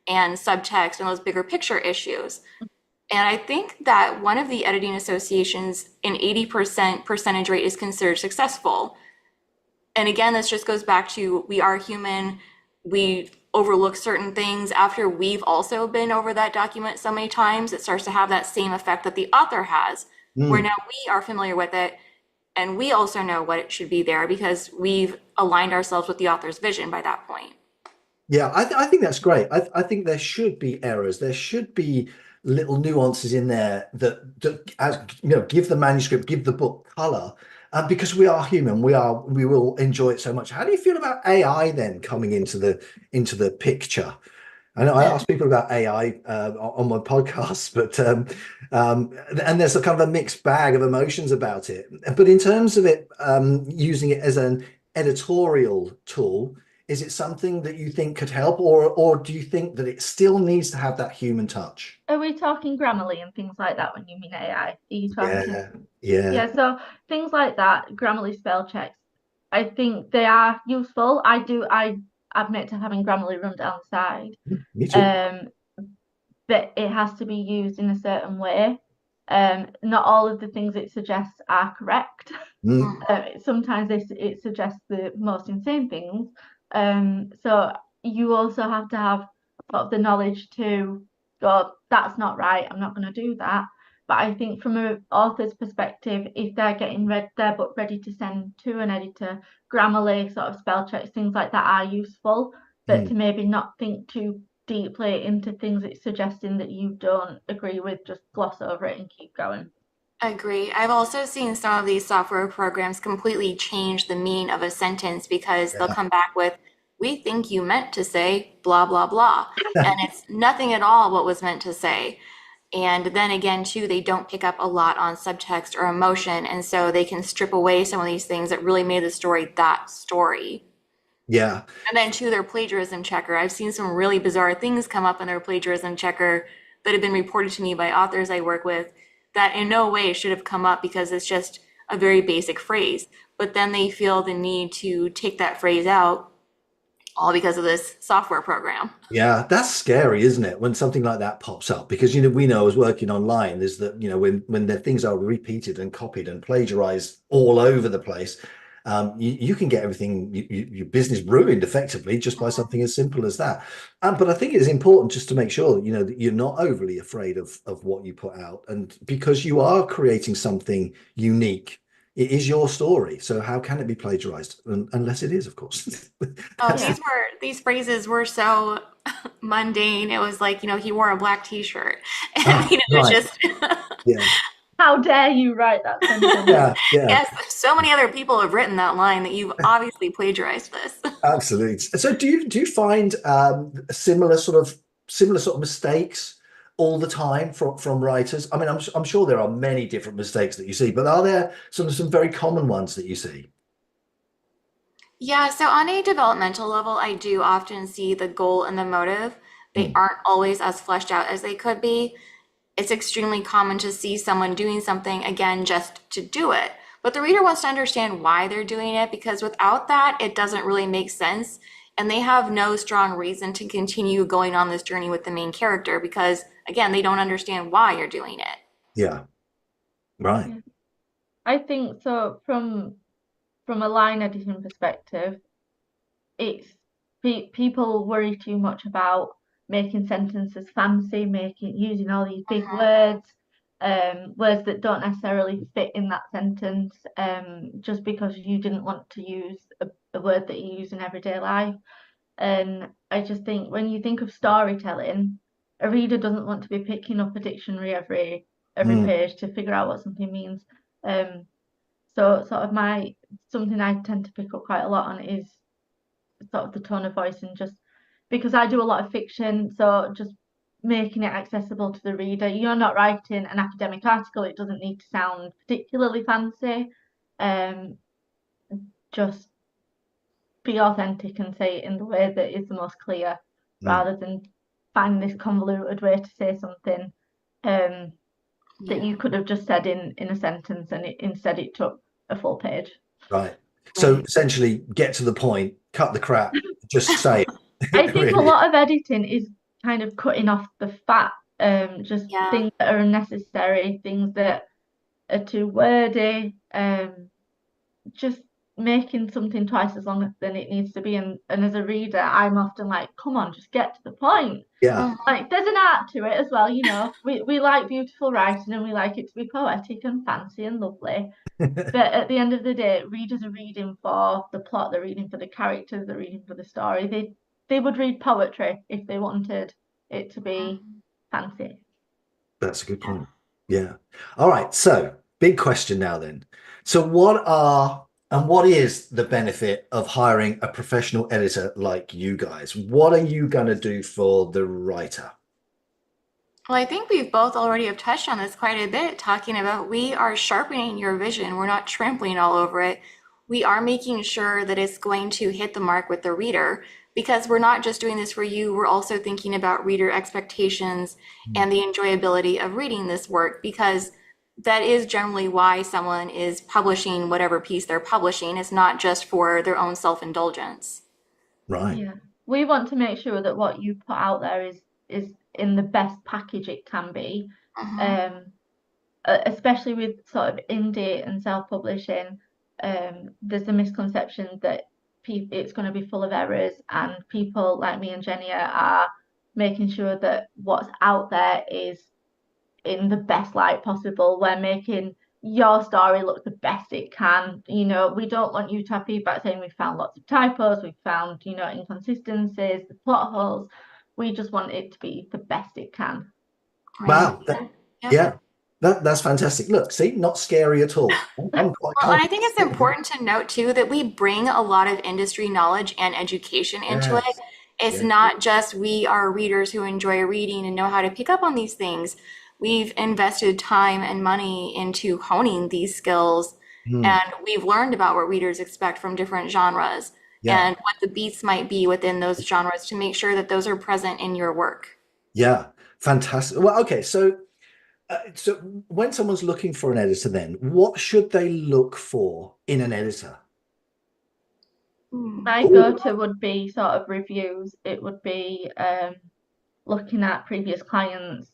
and subtext and those bigger picture issues. And I think that one of the editing associations, an 80% percentage rate, is considered successful. And again, this just goes back to, we are human. We overlook certain things after we've also been over that document so many times. It starts to have that same effect that the author has, where now we are familiar with it and we also know what it should be there because we've aligned ourselves with the author's vision by that point. Yeah, I think that's great. I think there should be errors. There should be little nuances in there that give the manuscript, give the book color. Because we are human, we will enjoy it so much. How do you feel about AI then coming into the picture? I know I ask people about AI on my podcast, but and there's a kind of a mixed bag of emotions about it. But in terms of it, using it as an editorial tool, is it something that you think could help, or do you think that it still needs to have that human touch? Are we talking Grammarly and things like that when you mean AI? Are you talking? Yeah. So things like that, Grammarly spell checks, I think they are useful. I admit to having Grammarly run down the side. Me too. But it has to be used in a certain way. Not all of the things it suggests are correct. Sometimes it suggests the most insane things. So you also have to have sort of the knowledge to go, that's not right, I'm not going to do that. But I think from an author's perspective, if they're getting their book ready to send to an editor, Grammarly sort of spell checks, things like that are useful, but to maybe not think too deeply into things it's suggesting that you don't agree with, just gloss over it and keep going. Agree. I've also seen some of these software programs completely change the meaning of a sentence because they'll come back with, we think you meant to say blah, blah, blah. And it's nothing at all what was meant to say. And then again, too, they don't pick up a lot on subtext or emotion. And so they can strip away some of these things that really made the story that story. Yeah. And then, too, their plagiarism checker. I've seen some really bizarre things come up in their plagiarism checker that have been reported to me by authors I work with that in no way should have come up because it's just a very basic phrase. But then they feel the need to take that phrase out all because of this software program. Yeah, that's scary, isn't it? When something like that pops up, because we know as working online is that when the things are repeated and copied and plagiarized all over the place, you can get everything your business ruined effectively just by something as simple as that. But I think it is important just to make sure that you're not overly afraid of what you put out, and because you are creating something unique. It is your story, so how can it be plagiarized? Unless it is, of course. Oh, these phrases were so mundane. It was like, he wore a black t-shirt. And it was Right. just Yeah. How dare you write that sentence? Yeah. yes, so many other people have written that line that you've obviously plagiarized this. Absolutely. So do you find similar sort of mistakes all the time from writers? I mean, I'm sure there are many different mistakes that you see, but are there some very common ones that you see? Yeah, so on a developmental level, I do often see the goal and the motive. They aren't always as fleshed out as they could be. It's extremely common to see someone doing something, again, just to do it. But the reader wants to understand why they're doing it, because without that, it doesn't really make sense. And they have no strong reason to continue going on this journey with the main character because, again, they don't understand why you're doing it. Yeah. Right. Yeah. I think so from a line editing perspective, it's people worry too much about making sentences fancy, using all these big words that don't necessarily fit in that sentence, just because you didn't want to use a word that you use in everyday life. And I just think when you think of storytelling, a reader doesn't want to be picking up a dictionary every page to figure out what something means. So sort of something I tend to pick up quite a lot on is sort of the tone of voice, and just because I do a lot of fiction, so just making it accessible to the reader. You're not writing an academic article, it doesn't need to sound particularly fancy. Just be authentic and say it in the way that is the most clear, rather than find this convoluted way to say something that you could have just said in a sentence, and instead it took a full page. Right. So essentially get to the point, cut the crap, just say it. I think Really. a lot of editing is kind of cutting off the fat, just things that are unnecessary, things that are too wordy, just making something twice as long than it needs to be. And as a reader, I'm often like, come on, just get to the point. Yeah. Like there's an art to it as well, we like beautiful writing and we like it to be poetic and fancy and lovely. But at the end of the day, readers are reading for the plot, they're reading for the characters, they're reading for the story. They would read poetry if they wanted it to be fancy. That's a good point. Yeah. All right. So big question now then. So what is the benefit of hiring a professional editor like you guys? What are you going to do for the writer? Well, I think we've both already have touched on this quite a bit, talking about we are sharpening your vision. We're not trampling all over it. We are making sure that it's going to hit the mark with the reader, because we're not just doing this for you. We're also thinking about reader expectations and the enjoyability of reading this work, because that is generally why someone is publishing whatever piece they're publishing. It's not just for their own self-indulgence. Right. Yeah. We want to make sure that what you put out there is in the best package it can be. Especially with sort of indie and self-publishing, there's a misconception that it's going to be full of errors, and people like me and Jenny are making sure that what's out there is in the best light possible. We're making your story look the best it can. We don't want you to have feedback saying we found lots of typos, we found inconsistencies, the plot holes. We just want it to be the best it can. Wow. Yeah. That's fantastic. Look, see, not scary at all. I'm quite Well, and I think it's important to note too that we bring a lot of industry knowledge and education into it. It's not just we are readers who enjoy reading and know how to pick up on these things. We've invested time and money into honing these skills, and we've learned about what readers expect from different genres and what the beats might be within those genres to make sure that those are present in your work. Yeah, fantastic. Well, okay, so So when someone's looking for an editor, then what should they look for in an editor? My go-to would be sort of reviews. It would be looking at previous clients.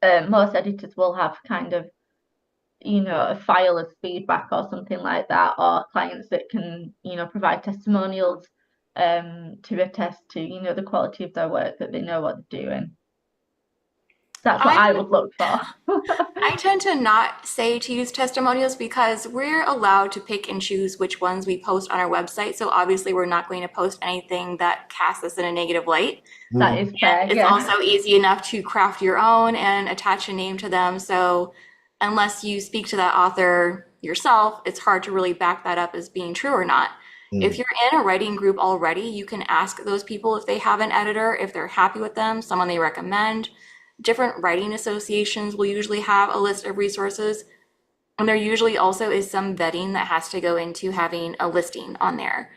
Most editors will have kind of, a file of feedback or something like that, or clients that can, provide testimonials to attest to, the quality of their work, that they know what they're doing. That's what I would look for. I tend to not say to use testimonials because we're allowed to pick and choose which ones we post on our website. So obviously we're not going to post anything that casts us in a negative light. That is fair. It's Yeah. also easy enough to craft your own and attach a name to them. So unless you speak to that author yourself, it's hard to really back that up as being true or not. If you're in a writing group already, you can ask those people if they have an editor, if they're happy with them, someone they recommend. Different writing associations will usually have a list of resources. And there usually also is some vetting that has to go into having a listing on there.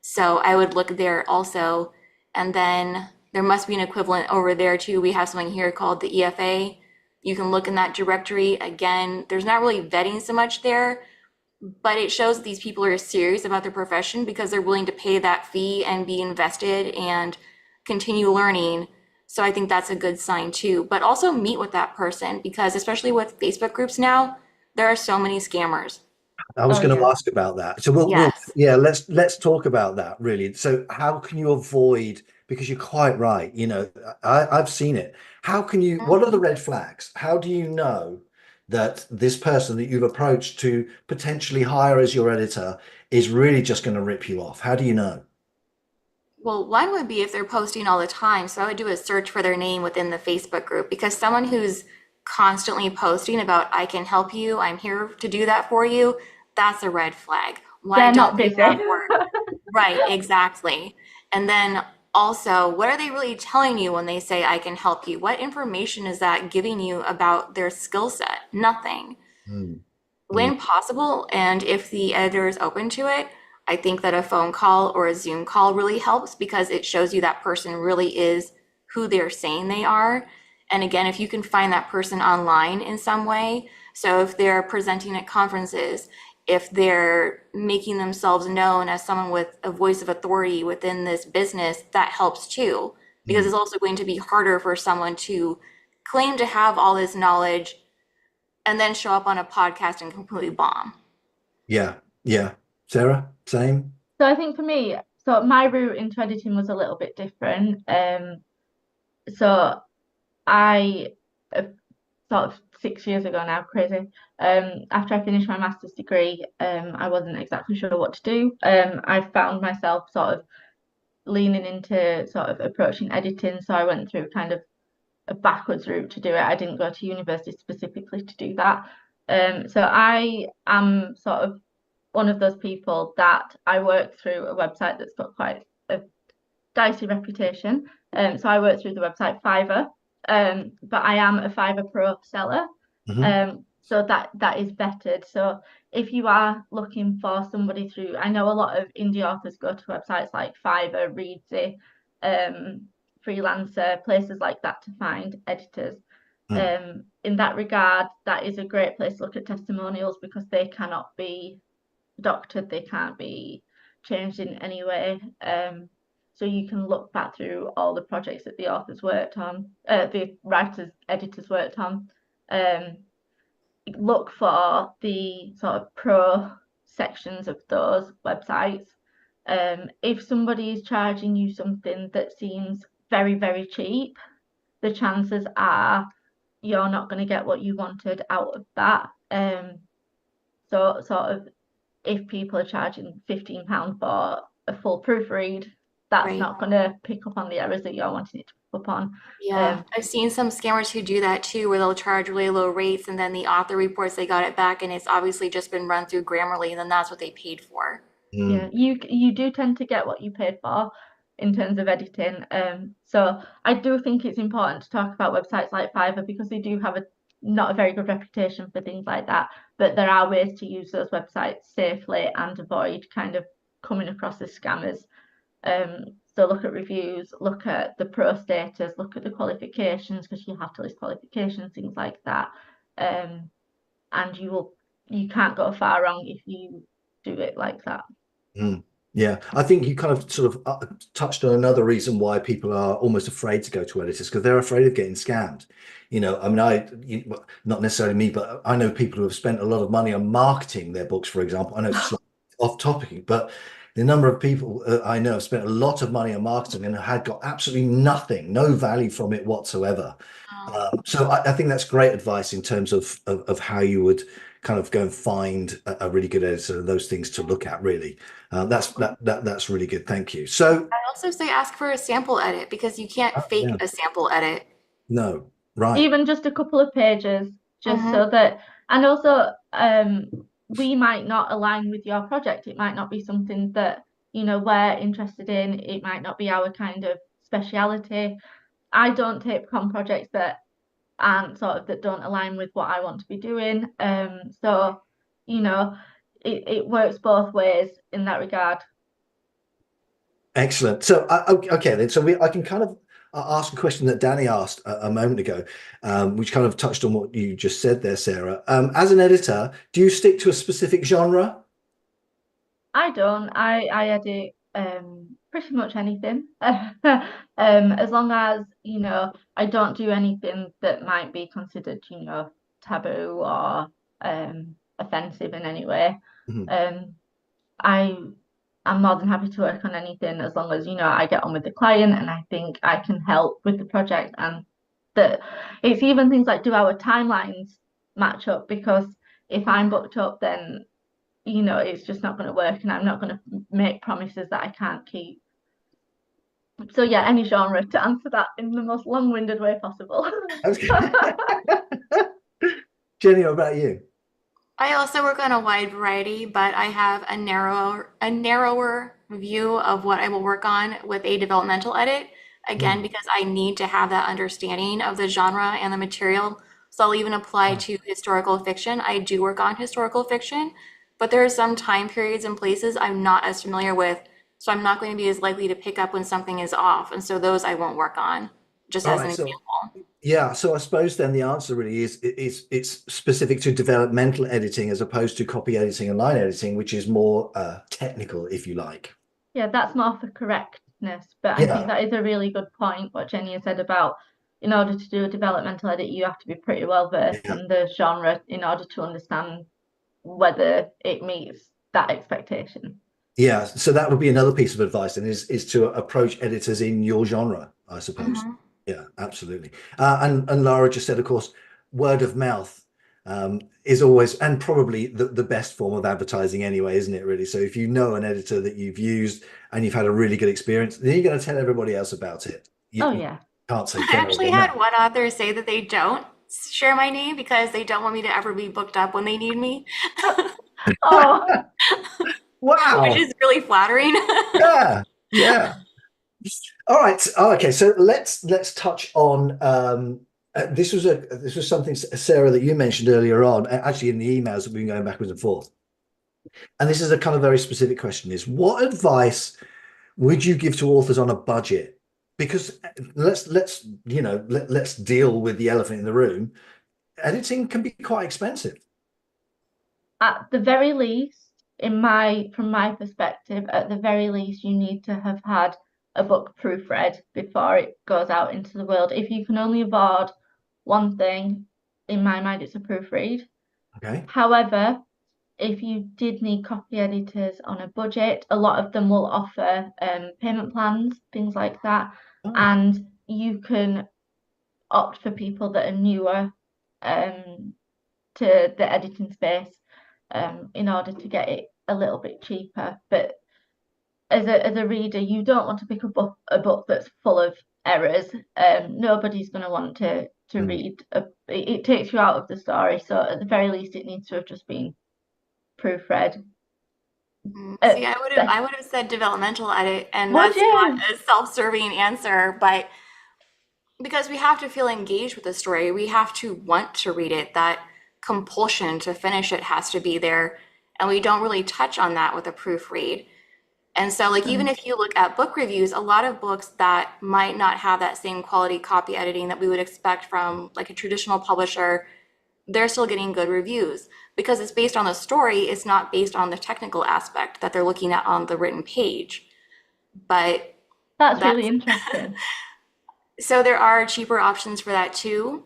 So I would look there also. And then there must be an equivalent over there too. We have something here called the EFA. You can look in that directory. Again, there's not really vetting so much there, but it shows that these people are serious about their profession because they're willing to pay that fee and be invested and continue learning. So I think that's a good sign too. But also meet with that person because especially with Facebook groups now, there are so many scammers. I was going to yeah. ask about that. So we'll Yes. yeah, let's talk about that really. So how can you avoid, because you're quite right, I've seen it. How can you, what are the red flags? How do you know that this person that you've approached to potentially hire as your editor is really just going to rip you off? How do you know? Well, one would be if they're posting all the time. So I would do a search for their name within the Facebook group because someone who's constantly posting about, I can help you, I'm here to do that for you, that's a red flag. Why They're don't not they busy. have work? Right, exactly. And then also, what are they really telling you when they say, I can help you? What information is that giving you about their skill set? Nothing. Mm, mm, When possible, and if the editor is open to it, I think that a phone call or a Zoom call really helps because it shows you that person really is who they're saying they are. And again, if you can find that person online in some way, so if they're presenting at conferences, if they're making themselves known as someone with a voice of authority within this business, that helps too. Because mm. it's also going to be harder for someone to claim to have all this knowledge and then show up on a podcast and completely bomb. Yeah, yeah. Sarah, same. So I think for me, so my route into editing was a little bit different. So I sort of 6 years ago now, crazy. After I finished my master's degree, I wasn't exactly sure what to do. I found myself sort of leaning into sort of approaching editing. So I went through kind of a backwards route to do it. I didn't go to university specifically to do that. So I am sort of one of those people that I work through a website that's got quite a dicey reputation. So I work through the website Fiverr, but I am a Fiverr Pro seller. Mhm. So that is vetted. So if you are looking for somebody through, I know a lot of indie authors go to websites like Fiverr, Readsy, Freelancer, places like that to find editors. Mm. In that regard, that is a great place to look at testimonials because they cannot be doctored, they can't be changed in any way. So you can look back through all the projects that the authors worked on, the writers, editors worked on. Look for the sort of pro sections of those websites. If somebody is charging you something that seems very, very cheap, the chances are you're not going to get what you wanted out of that. So sort of if people are charging £15 for a full proofread, that's Right. not going to pick up on the errors that you're wanting it to pick up on. Yeah, I've seen some scammers who do that too, where they'll charge really low rates and then the author reports they got it back and it's obviously just been run through Grammarly and then that's what they paid for. Yeah, Mm. you do tend to get what you paid for in terms of editing. So I do think it's important to talk about websites like Fiverr because they do have a not a very good reputation for things like that. But there are ways to use those websites safely and avoid kind of coming across as scammers. So look at reviews, look at the pro status, look at the qualifications, because you have to list qualifications, things like that. And you can't go far wrong if you do it like that. Yeah, I think you kind of sort of touched on another reason why people are almost afraid to go to editors, because they're afraid of getting scammed. I mean, not necessarily me, but I know people who have spent a lot of money on marketing their books, for example. I know it's slightly off topic, but the number of people I know have spent a lot of money on marketing and had got absolutely nothing, no value from it whatsoever. So I think that's great advice in terms of how you would kind of go and find a really good editor and those things to look at, really. That's really good. Thank you. So I also say ask for a sample edit, because you can't fake yeah, a sample edit. no, right. Even just a couple of pages, just Mhm. so that, and also we might not align with your project. It might not be something that we're interested in. It might not be our kind of speciality. I don't take on projects that aren't that don't align with what I want to be doing. So it works both ways in that regard. Excellent. So okay, then. So I can kind of ask a question that Danny asked a moment ago, which kind of touched on what you just said there, Sarah. As an editor, do you stick to a specific genre? I don't. I edit pretty much anything. As long as I don't do anything that might be considered taboo or offensive in any way. Mhm. Um, I I'm more than happy to work on anything as long as I get on with the client and I think I can help with the project, and that it's even things like, do our timelines match up? Because if I'm booked up, then it's just not going to work, and I'm not going to make promises that I can't keep. So yeah, any genre, to answer that in the most long-winded way possible. Okay. Jenny, what about you? I also work on a wide variety, but I have a narrower view of what I will work on with a developmental edit. Again, because I need to have that understanding of the genre and the material. So I'll even apply to historical fiction. I do work on historical fiction, but there are some time periods and places I'm not as familiar with. So I'm not going to be as likely to pick up when something is off. And so those I won't work on, just All as an right, so example. yeah, so I suppose then the answer really is it's specific to developmental editing as opposed to copy editing and line editing, which is more technical, if you like. Yeah, that's more for correctness, but I think Yeah, that is a really good point, what Jenny has said about, in order to do a developmental edit, you have to be pretty well versed yeah, in the genre in order to understand whether it meets that expectation. yeah. So that would be another piece of advice, and is to approach editors in your genre, I suppose. Mhm. Yeah, absolutely. And Lara just said, of course, word of mouth is always and probably the best form of advertising anyway, isn't it, really? So if you know an editor that you've used and you've had a really good experience, then you're going to tell everybody else about it. Oh You yeah. can't say I terrible actually had now. one author say that they don't share my name because they don't want me to ever be booked up when they need me, Oh, which Wow. is really flattering. Yeah. Yeah. All right. Oh, okay. So let's touch on this was something, Sarah, that you mentioned earlier on, actually in the emails that we've been going backwards and forth. And this is a kind of very specific question: is what advice would you give to authors on a budget? Because let's deal with the elephant in the room. Editing can be quite expensive. at the very least, from my perspective, at the very least, you need to have had a book proofread before it goes out into the world. If you can only afford one thing, in my mind, it's a proofread. Okay. However, if you did need copy editors on a budget, a lot of them will offer payment plans, things like that, Oh. and you can opt for people that are newer to the editing space in order to get it a little bit cheaper. But as a reader, you don't want to pick a book that's full of errors. Nobody's going to want to Mm. read. It takes you out of the story. So at the very least, it needs to have just been proofread. See, I would have The, I would have said developmental edit, and would that's not you? a self-serving answer, but because we have to feel engaged with the story, we have to want to read it. That compulsion to finish it has to be there, and we don't really touch on that with a proofread. And so like even if you look at book reviews, a lot of books that might not have that same quality copy editing that we would expect from like a traditional publisher, they're still getting good reviews because it's based on the story. It's not based on the technical aspect that they're looking at on the written page. But That's really interesting. so there are cheaper options for that too.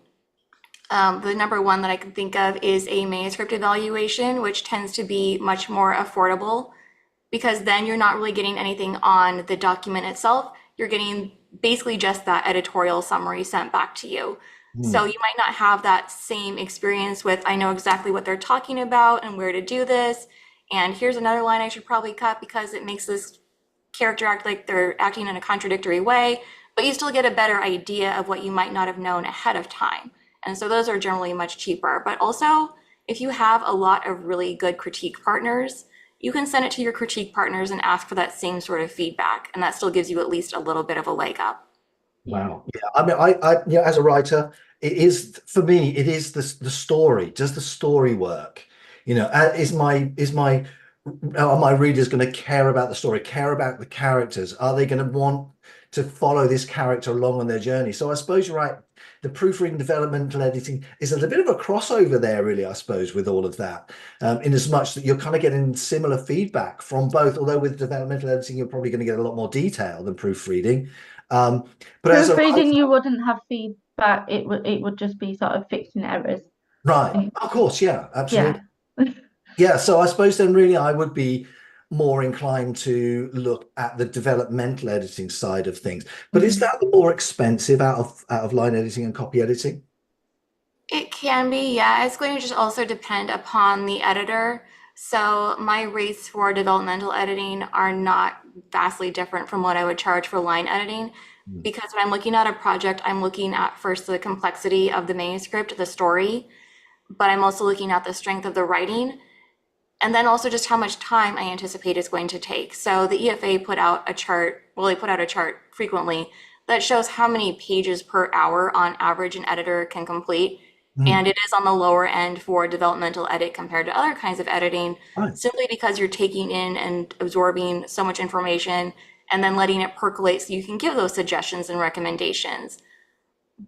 The number one that I can think of is a manuscript evaluation, which tends to be much more affordable because then you're not really getting anything on the document itself. You're getting basically just that editorial summary sent back to you. So you might not have that same experience with, I know exactly what they're talking about and where to do this. And here's another line I should probably cut because it makes this character act like they're acting in a contradictory way. But you still get a better idea of what you might not have known ahead of time. And so those are generally much cheaper. But also, if you have a lot of really good critique partners, you can send it to your critique partners and ask for that same sort of feedback. And that still gives you at least a little bit of a leg up. Wow. Yeah. I mean, I you know, as a writer, it is for me, it is the story. Does the story work? You know, are my readers going to care about the story, care about the characters? Are they going to want to follow this character along on their journey? So I suppose you're right. The proofreading, developmental editing is a bit of a crossover there, really, I suppose, with all of that, in as much that you're kind of getting similar feedback from both, although with developmental editing, you're probably going to get a lot more detail than proofreading. But as a Proofreading, writer, you wouldn't have feedback. It would just be sort of fixing errors. right, of course, yeah, Yeah. absolutely. Yeah, so I suppose then really I would be more inclined to look at the developmental editing side of things. But is that the more expensive out of line editing and copy editing? It can be, yeah. It's going to just also depend upon the editor. So my rates for developmental editing are not vastly different from what I would charge for line editing. Because when I'm looking at a project, I'm looking at first the complexity of the manuscript, the story, but I'm also looking at the strength of the writing, and then also just how much time I anticipate it's going to take. So the EFA put out a chart, well, they put out a chart frequently that shows how many pages per hour on average an editor can complete. And it is on the lower end for developmental edit compared to other kinds of editing, Right. simply because you're taking in and absorbing so much information and then letting it percolate so you can give those suggestions and recommendations.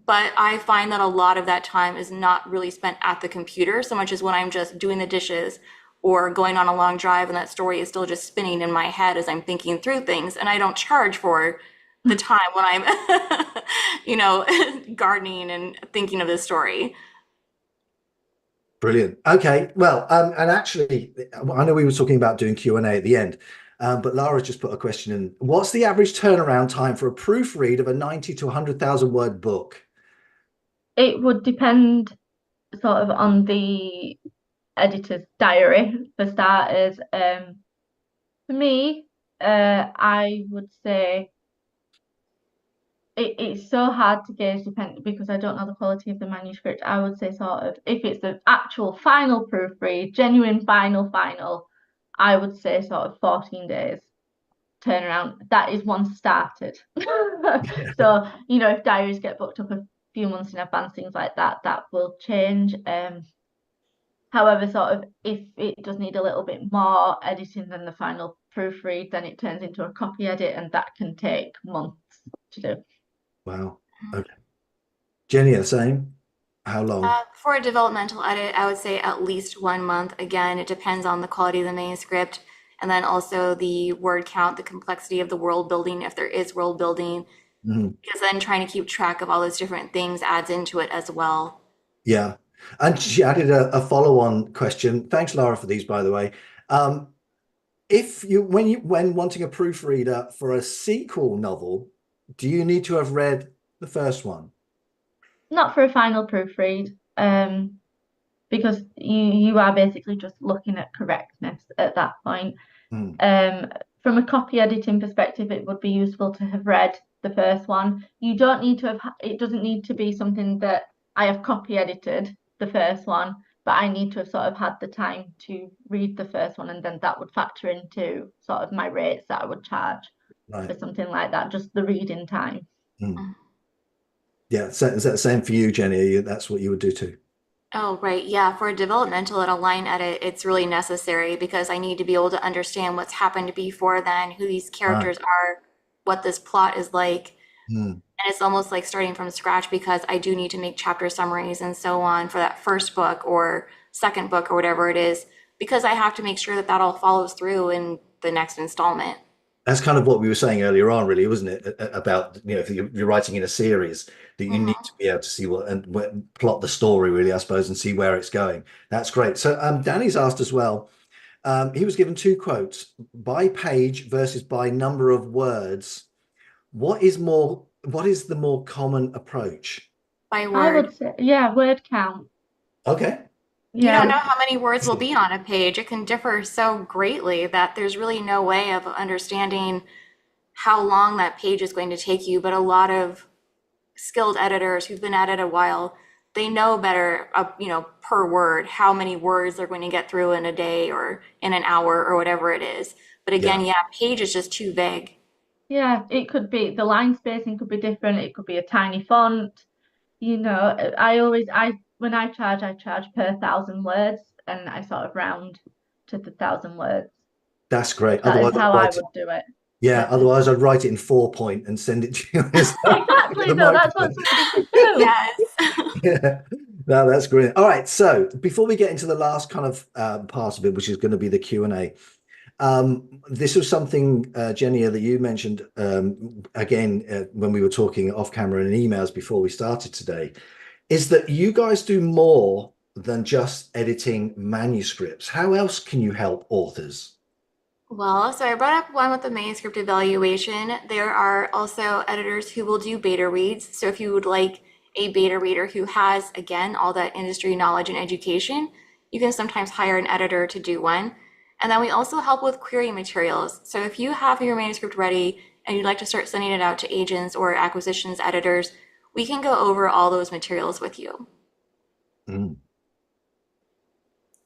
But I find that a lot of that time is not really spent at the computer so much as when I'm just doing the dishes or going on a long drive and that story is still just spinning in my head as I'm thinking through things. And I don't charge for the time when I'm, gardening and thinking of this story. Brilliant. Okay. Well, and actually, I know we were talking about doing Q&A at the end, but Lara's just put a question in. What's the average turnaround time for a proofread of a 90 to 100,000 word book? It would depend sort of on the editor's diary, for starters. For me, I would say it's so hard to gauge because I don't know the quality of the manuscript. I would say sort of if it's the actual final proofread, genuine final, I would say sort of 14 days turnaround. That is once started. So, if diaries get booked up a few months in advance, things like that, that will change. However, sort of if it does need a little bit more editing than the final proofread, then it turns into a copy edit, and that can take months to do. Wow. Okay. Jenny, the same? How long? For a developmental edit, I would say at least 1 month. Again, it depends on the quality of the manuscript and then also the word count, the complexity of the world building, if there is world building, because then trying to keep track of all those different things adds into it as well. Yeah. And she added a follow-on question. Thanks, Lara, for these, by the way. When wanting a proofreader for a sequel novel, do you need to have read the first one? Not for a final proofread, because you are basically just looking at correctness at that point. From a copy editing perspective, it would be useful to have read the first one. You don't need to have, it doesn't need to be something that I have copy edited the first one, but I need to have sort of had the time to read the first one, and then that would factor into sort of my rates that I would charge for something like that, just the reading time. Yeah, so is that the same for you, Jenny? That's what you would do too? Oh, right. Yeah. For a developmental and a line edit, it's really necessary because I need to be able to understand what's happened before then, who these Right. characters are, what this plot is like. Hmm. And it's almost like starting from scratch because I do need to make chapter summaries and so on for that first book or second book or whatever it is, because I have to make sure that that all follows through in the next installment. That's kind of what we were saying earlier on, really, wasn't it? About, if you're writing in a series, that you need to Mhm. be able to see plot the story, really, I suppose, and see where it's going. That's great. So, Danny's asked as well. He was given two quotes: by page versus by number of words. What is the more common approach? By I would word. say, yeah, word count. Okay. You don't know Yeah, how many words will be on a page. It can differ so greatly that there's really no way of understanding how long that page is going to take you. But a lot of skilled editors who've been at it a while, they know better, per word, how many words they're going to get through in a day or in an hour or whatever it is. But again, Yeah. yeah, page is just too vague. yeah, it could be the line spacing could be different. It could be a tiny font. I always I when I charge per thousand words, and I sort of round to the thousand words. That's great. That is Otherwise, how I'd I write it. would do it Yeah. personally. Otherwise, I'd write it in 4 point and send it to you as Exactly, a no, that's what microphone. somebody could do. Yes. Yeah, no, that's brilliant. All right, so before we get into the last kind of part of it, which is going to be the Q&A, this was something, Jenny, that you mentioned again when we were talking off camera and in emails before we started today, is that you guys do more than just editing manuscripts. How else can you help authors? Well, so I brought up one with the manuscript evaluation. There are also editors who will do beta reads. So if you would like a beta reader who has, again, all that industry knowledge and education, you can sometimes hire an editor to do one. And then we also help with query materials. So if you have your manuscript ready and you'd like to start sending it out to agents or acquisitions editors, we can go over all those materials with you. Mm.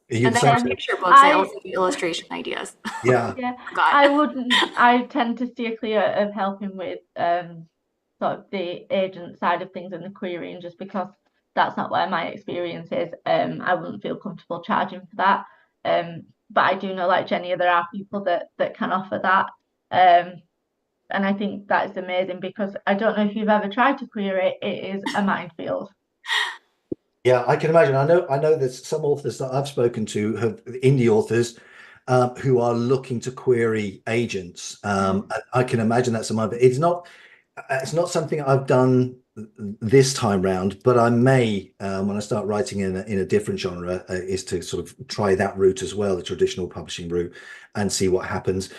Are you And the then same? Yeah, for future books, I I also do illustration ideas. Yeah. yeah, Forgot. I wouldn't. I tend to steer clear of helping with sort of the agent side of things and the querying, just because that's not where my experience is. I wouldn't feel comfortable charging for that. But I do know, like Jenny, there are people that can offer that. Um, and I think that is amazing because I don't know if you've ever tried to query it. It is a minefield. Yeah, I can imagine. I know there's some authors that I've spoken to, have indie authors, who are looking to query agents. I can imagine that's some of it. It's not something I've done this time round, but I may, when I start writing in a different genre, is to sort of try that route as well, the traditional publishing route, and see what happens.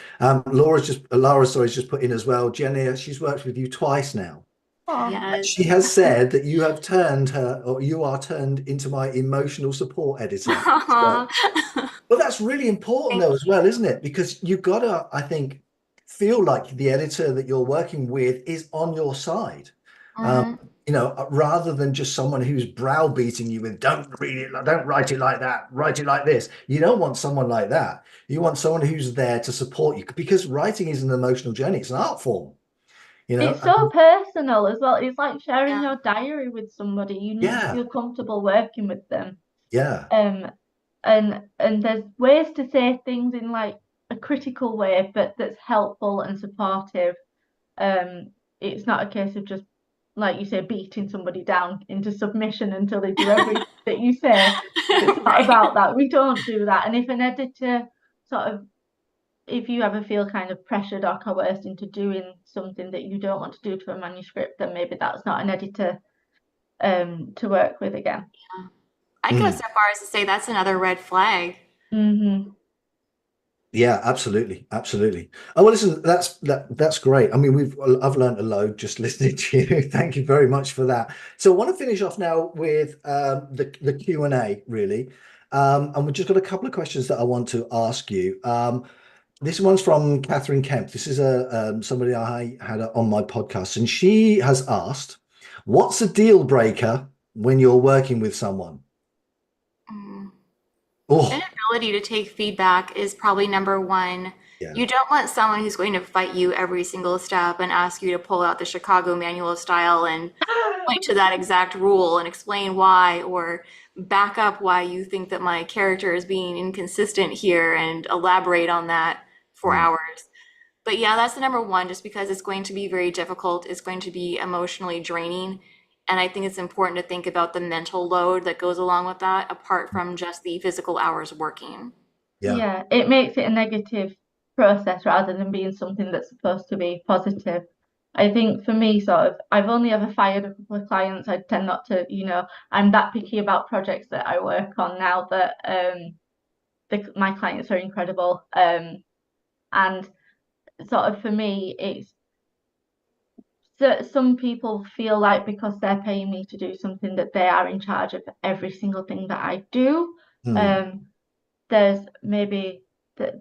Laura, sorry, has just put in as well. Jenny, she's worked with you twice now. Oh, Yes. She has said that you have turned her, or you are turned into my emotional support editor. So, but that's really important Thank though, as well, isn't it? Because you've got to, I think, feel like the editor that you're working with is on your side. Um, you. rather than just someone who's browbeating you with don't read it, don't write it like that, write it like this. You don't want someone like that. You want someone who's there to support you because writing is an emotional journey. It's an art form, you know. it's so personal as well. It's like sharing Yeah. your diary with somebody. You need to Yeah, feel comfortable working with them. yeah. Um, and there's ways to say things in like a critical way, but that's helpful and supportive. Um, it's not a case of just, like you say, beating somebody down into submission until they do everything that you say. It's not Right. about that. We don't do that. And if an editor sort of, if you ever feel kind of pressured or coerced into doing something that you don't want to do to a manuscript, then maybe that's not an editor to work with again. I'd go so Mm. far as to say that's another red flag. Hmm. Yeah, absolutely, absolutely. Oh well, listen, that's great. I mean, I've learned a load just listening to you. Thank you very much for that. So I want to finish off now with the Q&A, really. And we've just got a couple of questions that I want to ask you. This one's from Catherine Kemp. This is somebody I had on my podcast, and she has asked, "What's a deal breaker when you're working with someone?" Mm. Oh, Inability to take feedback is probably number one. Yeah. You don't want someone who's going to fight you every single step and ask you to pull out the Chicago Manual of Style and point to that exact rule and explain why, or back up why you think that my character is being inconsistent here and elaborate on that for hours. But yeah, that's the number one, just because it's going to be very difficult. It's going to be emotionally draining. And I think it's important to think about the mental load that goes along with that, apart from just the physical hours working. Yeah. Yeah, it makes it a negative process rather than being something that's supposed to be positive. I think for me, sort of, I've only ever fired a couple of clients. I tend not to, I'm that picky about projects that I work on now that my clients are incredible. And sort of for me, it's so some people feel like because they're paying me to do something that they are in charge of every single thing that I do. There's maybe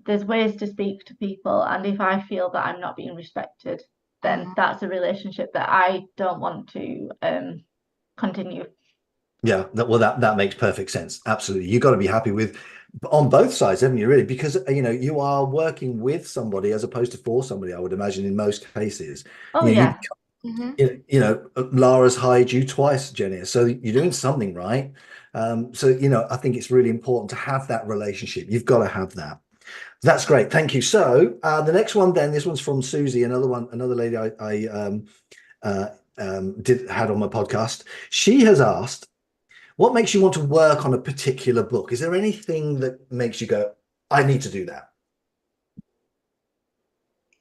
there's ways to speak to people, and if I feel that I'm not being respected, then that's a relationship that I don't want to continue. Yeah, that makes perfect sense. Absolutely. You've got to be happy with on both sides, haven't you, really? Because you are working with somebody as opposed to for somebody, I would imagine, in most cases. Oh You know, yeah. Lara's hired you twice, Jenny, so you're doing something right. So I think it's really important to have that relationship. You've got to have that. That's great. Thank you. So the next one, then, this one's from Susie, another lady I had on my podcast. She has asked, what makes you want to work on a particular book? Is there anything that makes you go, I need to do that?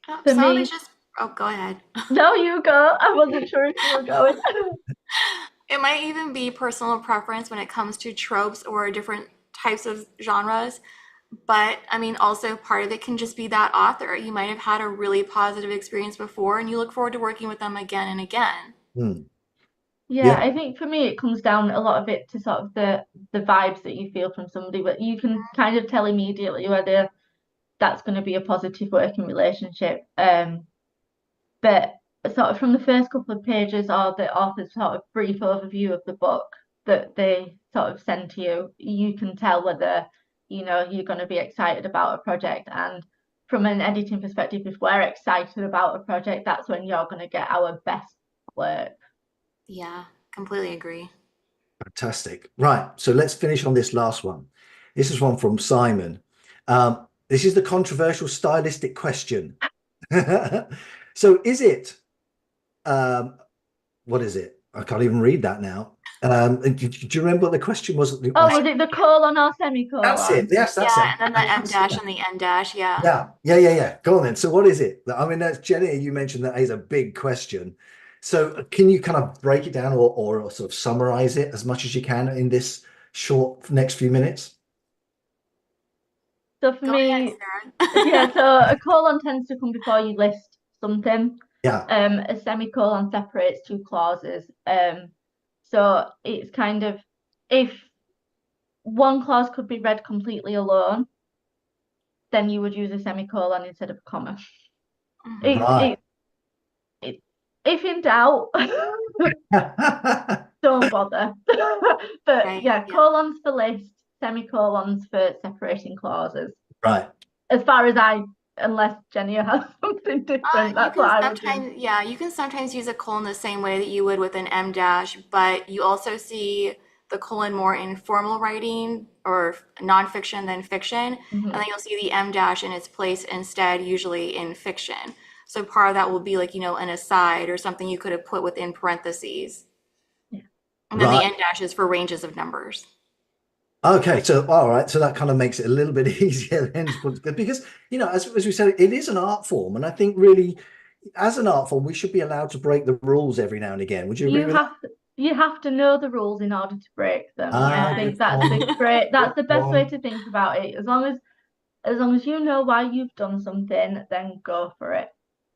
For Some of me, it's just, oh, go ahead. no, you go. I wasn't sure if you were going. It might even be personal preference when it comes to tropes or different types of genres. But I mean, also part of it can just be that author. You might have had a really positive experience before and you look forward to working with them again and again. Yeah, Yeah. I think for me it comes down a lot of it to sort of the vibes that you feel from somebody, but you can kind of tell immediately whether that's going to be a positive working relationship. But sort of from the first couple of pages or the author's sort of brief overview of the book that they sort of send to you, you can tell whether, you're going to be excited about a project. And from an editing perspective, if we're excited about a project, that's when you're going to get our best work. Yeah, completely agree. Fantastic. Right. So let's finish on this last one. This is one from Simon. This is the controversial stylistic question. So is it, what is it? I can't even read that now. Do you remember what the question was? Oh, was it the colon or semicolon? That's it. Yes, that's Yeah, it. and then the M dash and the N dash. Yeah. Yeah. Go on then. So what is it? I mean, that's Jenny, you mentioned that is a big question. So can you kind of break it down or sort of summarize it as much as you can in this short next few minutes? So for Go me, ahead, Sarah. yeah, so a colon tends to come before you list something. Yeah. A semicolon separates two clauses. So it's kind of, if one clause could be read completely alone, then you would use a semicolon instead of a comma. Right. If in doubt, don't bother. But Right, yeah, yeah. colons for lists, semicolons for separating clauses. Right. As far as unless Jenny has something different, that's what I would do. Yeah, you can sometimes use a colon the same way that you would with an M dash, but you also see the colon more in formal writing or nonfiction than fiction. And then you'll see the M dash in its place instead, usually in fiction. So part of that will be like, an aside or something you could have put within parentheses. Yeah. And then Right. the N dash is for ranges of numbers. Okay, so all right, so that kind of makes it a little bit easier then because as we said, it is an art form, and I think really, as an art form, we should be allowed to break the rules every now and again. Would you agree with that? You have to know the rules in order to break them. Yeah. I think Good that's point. that's the Good best way point. to think about it. As long as you know why you've done something, then go for it.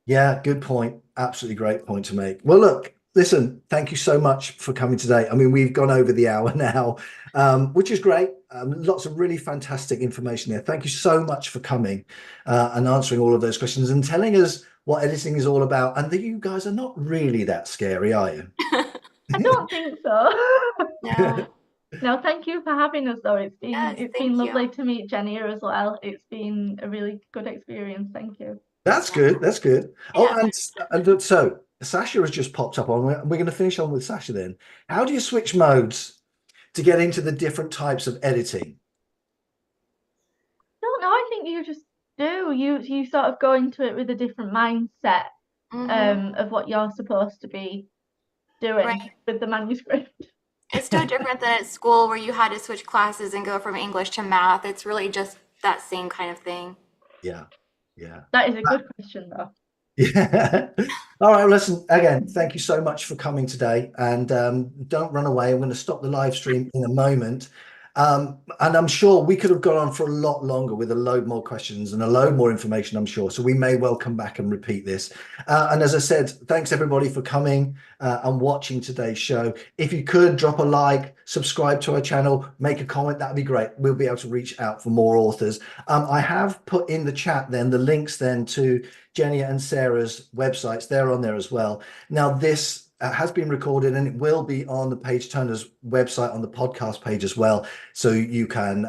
Yeah, good point. Absolutely great point to make. Well, look, listen, thank you so much for coming today. I mean, we've gone over the hour now, which is great. Lots of really fantastic information there. Thank you so much for coming and answering all of those questions and telling us what editing is all about. And that you guys are not really that scary, are you? I don't think so. No. No, thank you for having us though. It's Yes, been thank lovely you. to meet Jenny as well. It's been a really good experience. Thank you. That's Yeah. good. That's good. Oh, Yeah. and so Sasha has just popped up on. We're going to finish on with Sasha then. How do you switch modes to get into the different types of editing? Don't know. I think you just do. You sort of go into it with a different mindset of what you're supposed to be doing Right. with the manuscript. It's no different than at school where you had to switch classes and go from English to math. It's really just that same kind of thing. Yeah. Yeah. That is a good question though. Yeah. All right. Listen, again, thank you so much for coming today. And don't run away. I'm going to stop the live stream in a moment. And I'm sure we could have gone on for a lot longer with a load more questions and a load more information, I'm sure. So we may well come back and repeat this. And as I said, thanks everybody for coming and watching today's show. If you could drop a like, subscribe to our channel, make a comment, that'd be great. We'll be able to reach out for more authors. I have put in the chat then the links then to Jenny and Sarah's websites. They're on there as well. Now, this has been recorded and it will be on the Page Turnerz website on the podcast page as well. So you can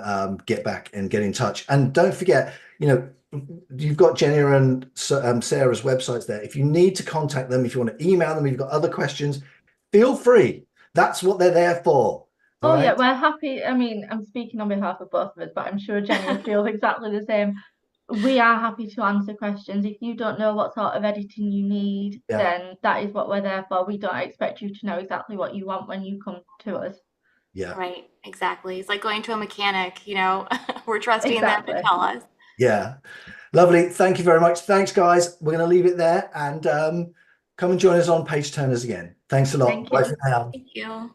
get back and get in touch. And don't forget, you've got Jenny and Sarah's websites there. If you need to contact them, if you want to email them, if you've got other questions, feel free. That's what they're there for. Oh All yeah, right. we're happy. I mean, I'm speaking on behalf of both of us, but I'm sure Jenny feels exactly the same. We are happy to answer questions. If you don't know what sort of editing you need, Yeah. then that is what we're there for. We don't expect you to know exactly what you want when you come to us. Yeah. Right, exactly. It's like going to a mechanic, we're trusting them Exactly. to tell us. Yeah. Lovely. Thank you very much. Thanks, guys. We're going to leave it there and come and join us on Page Turnerz again. Thanks a lot. Thank Bye you. for now. Thank you.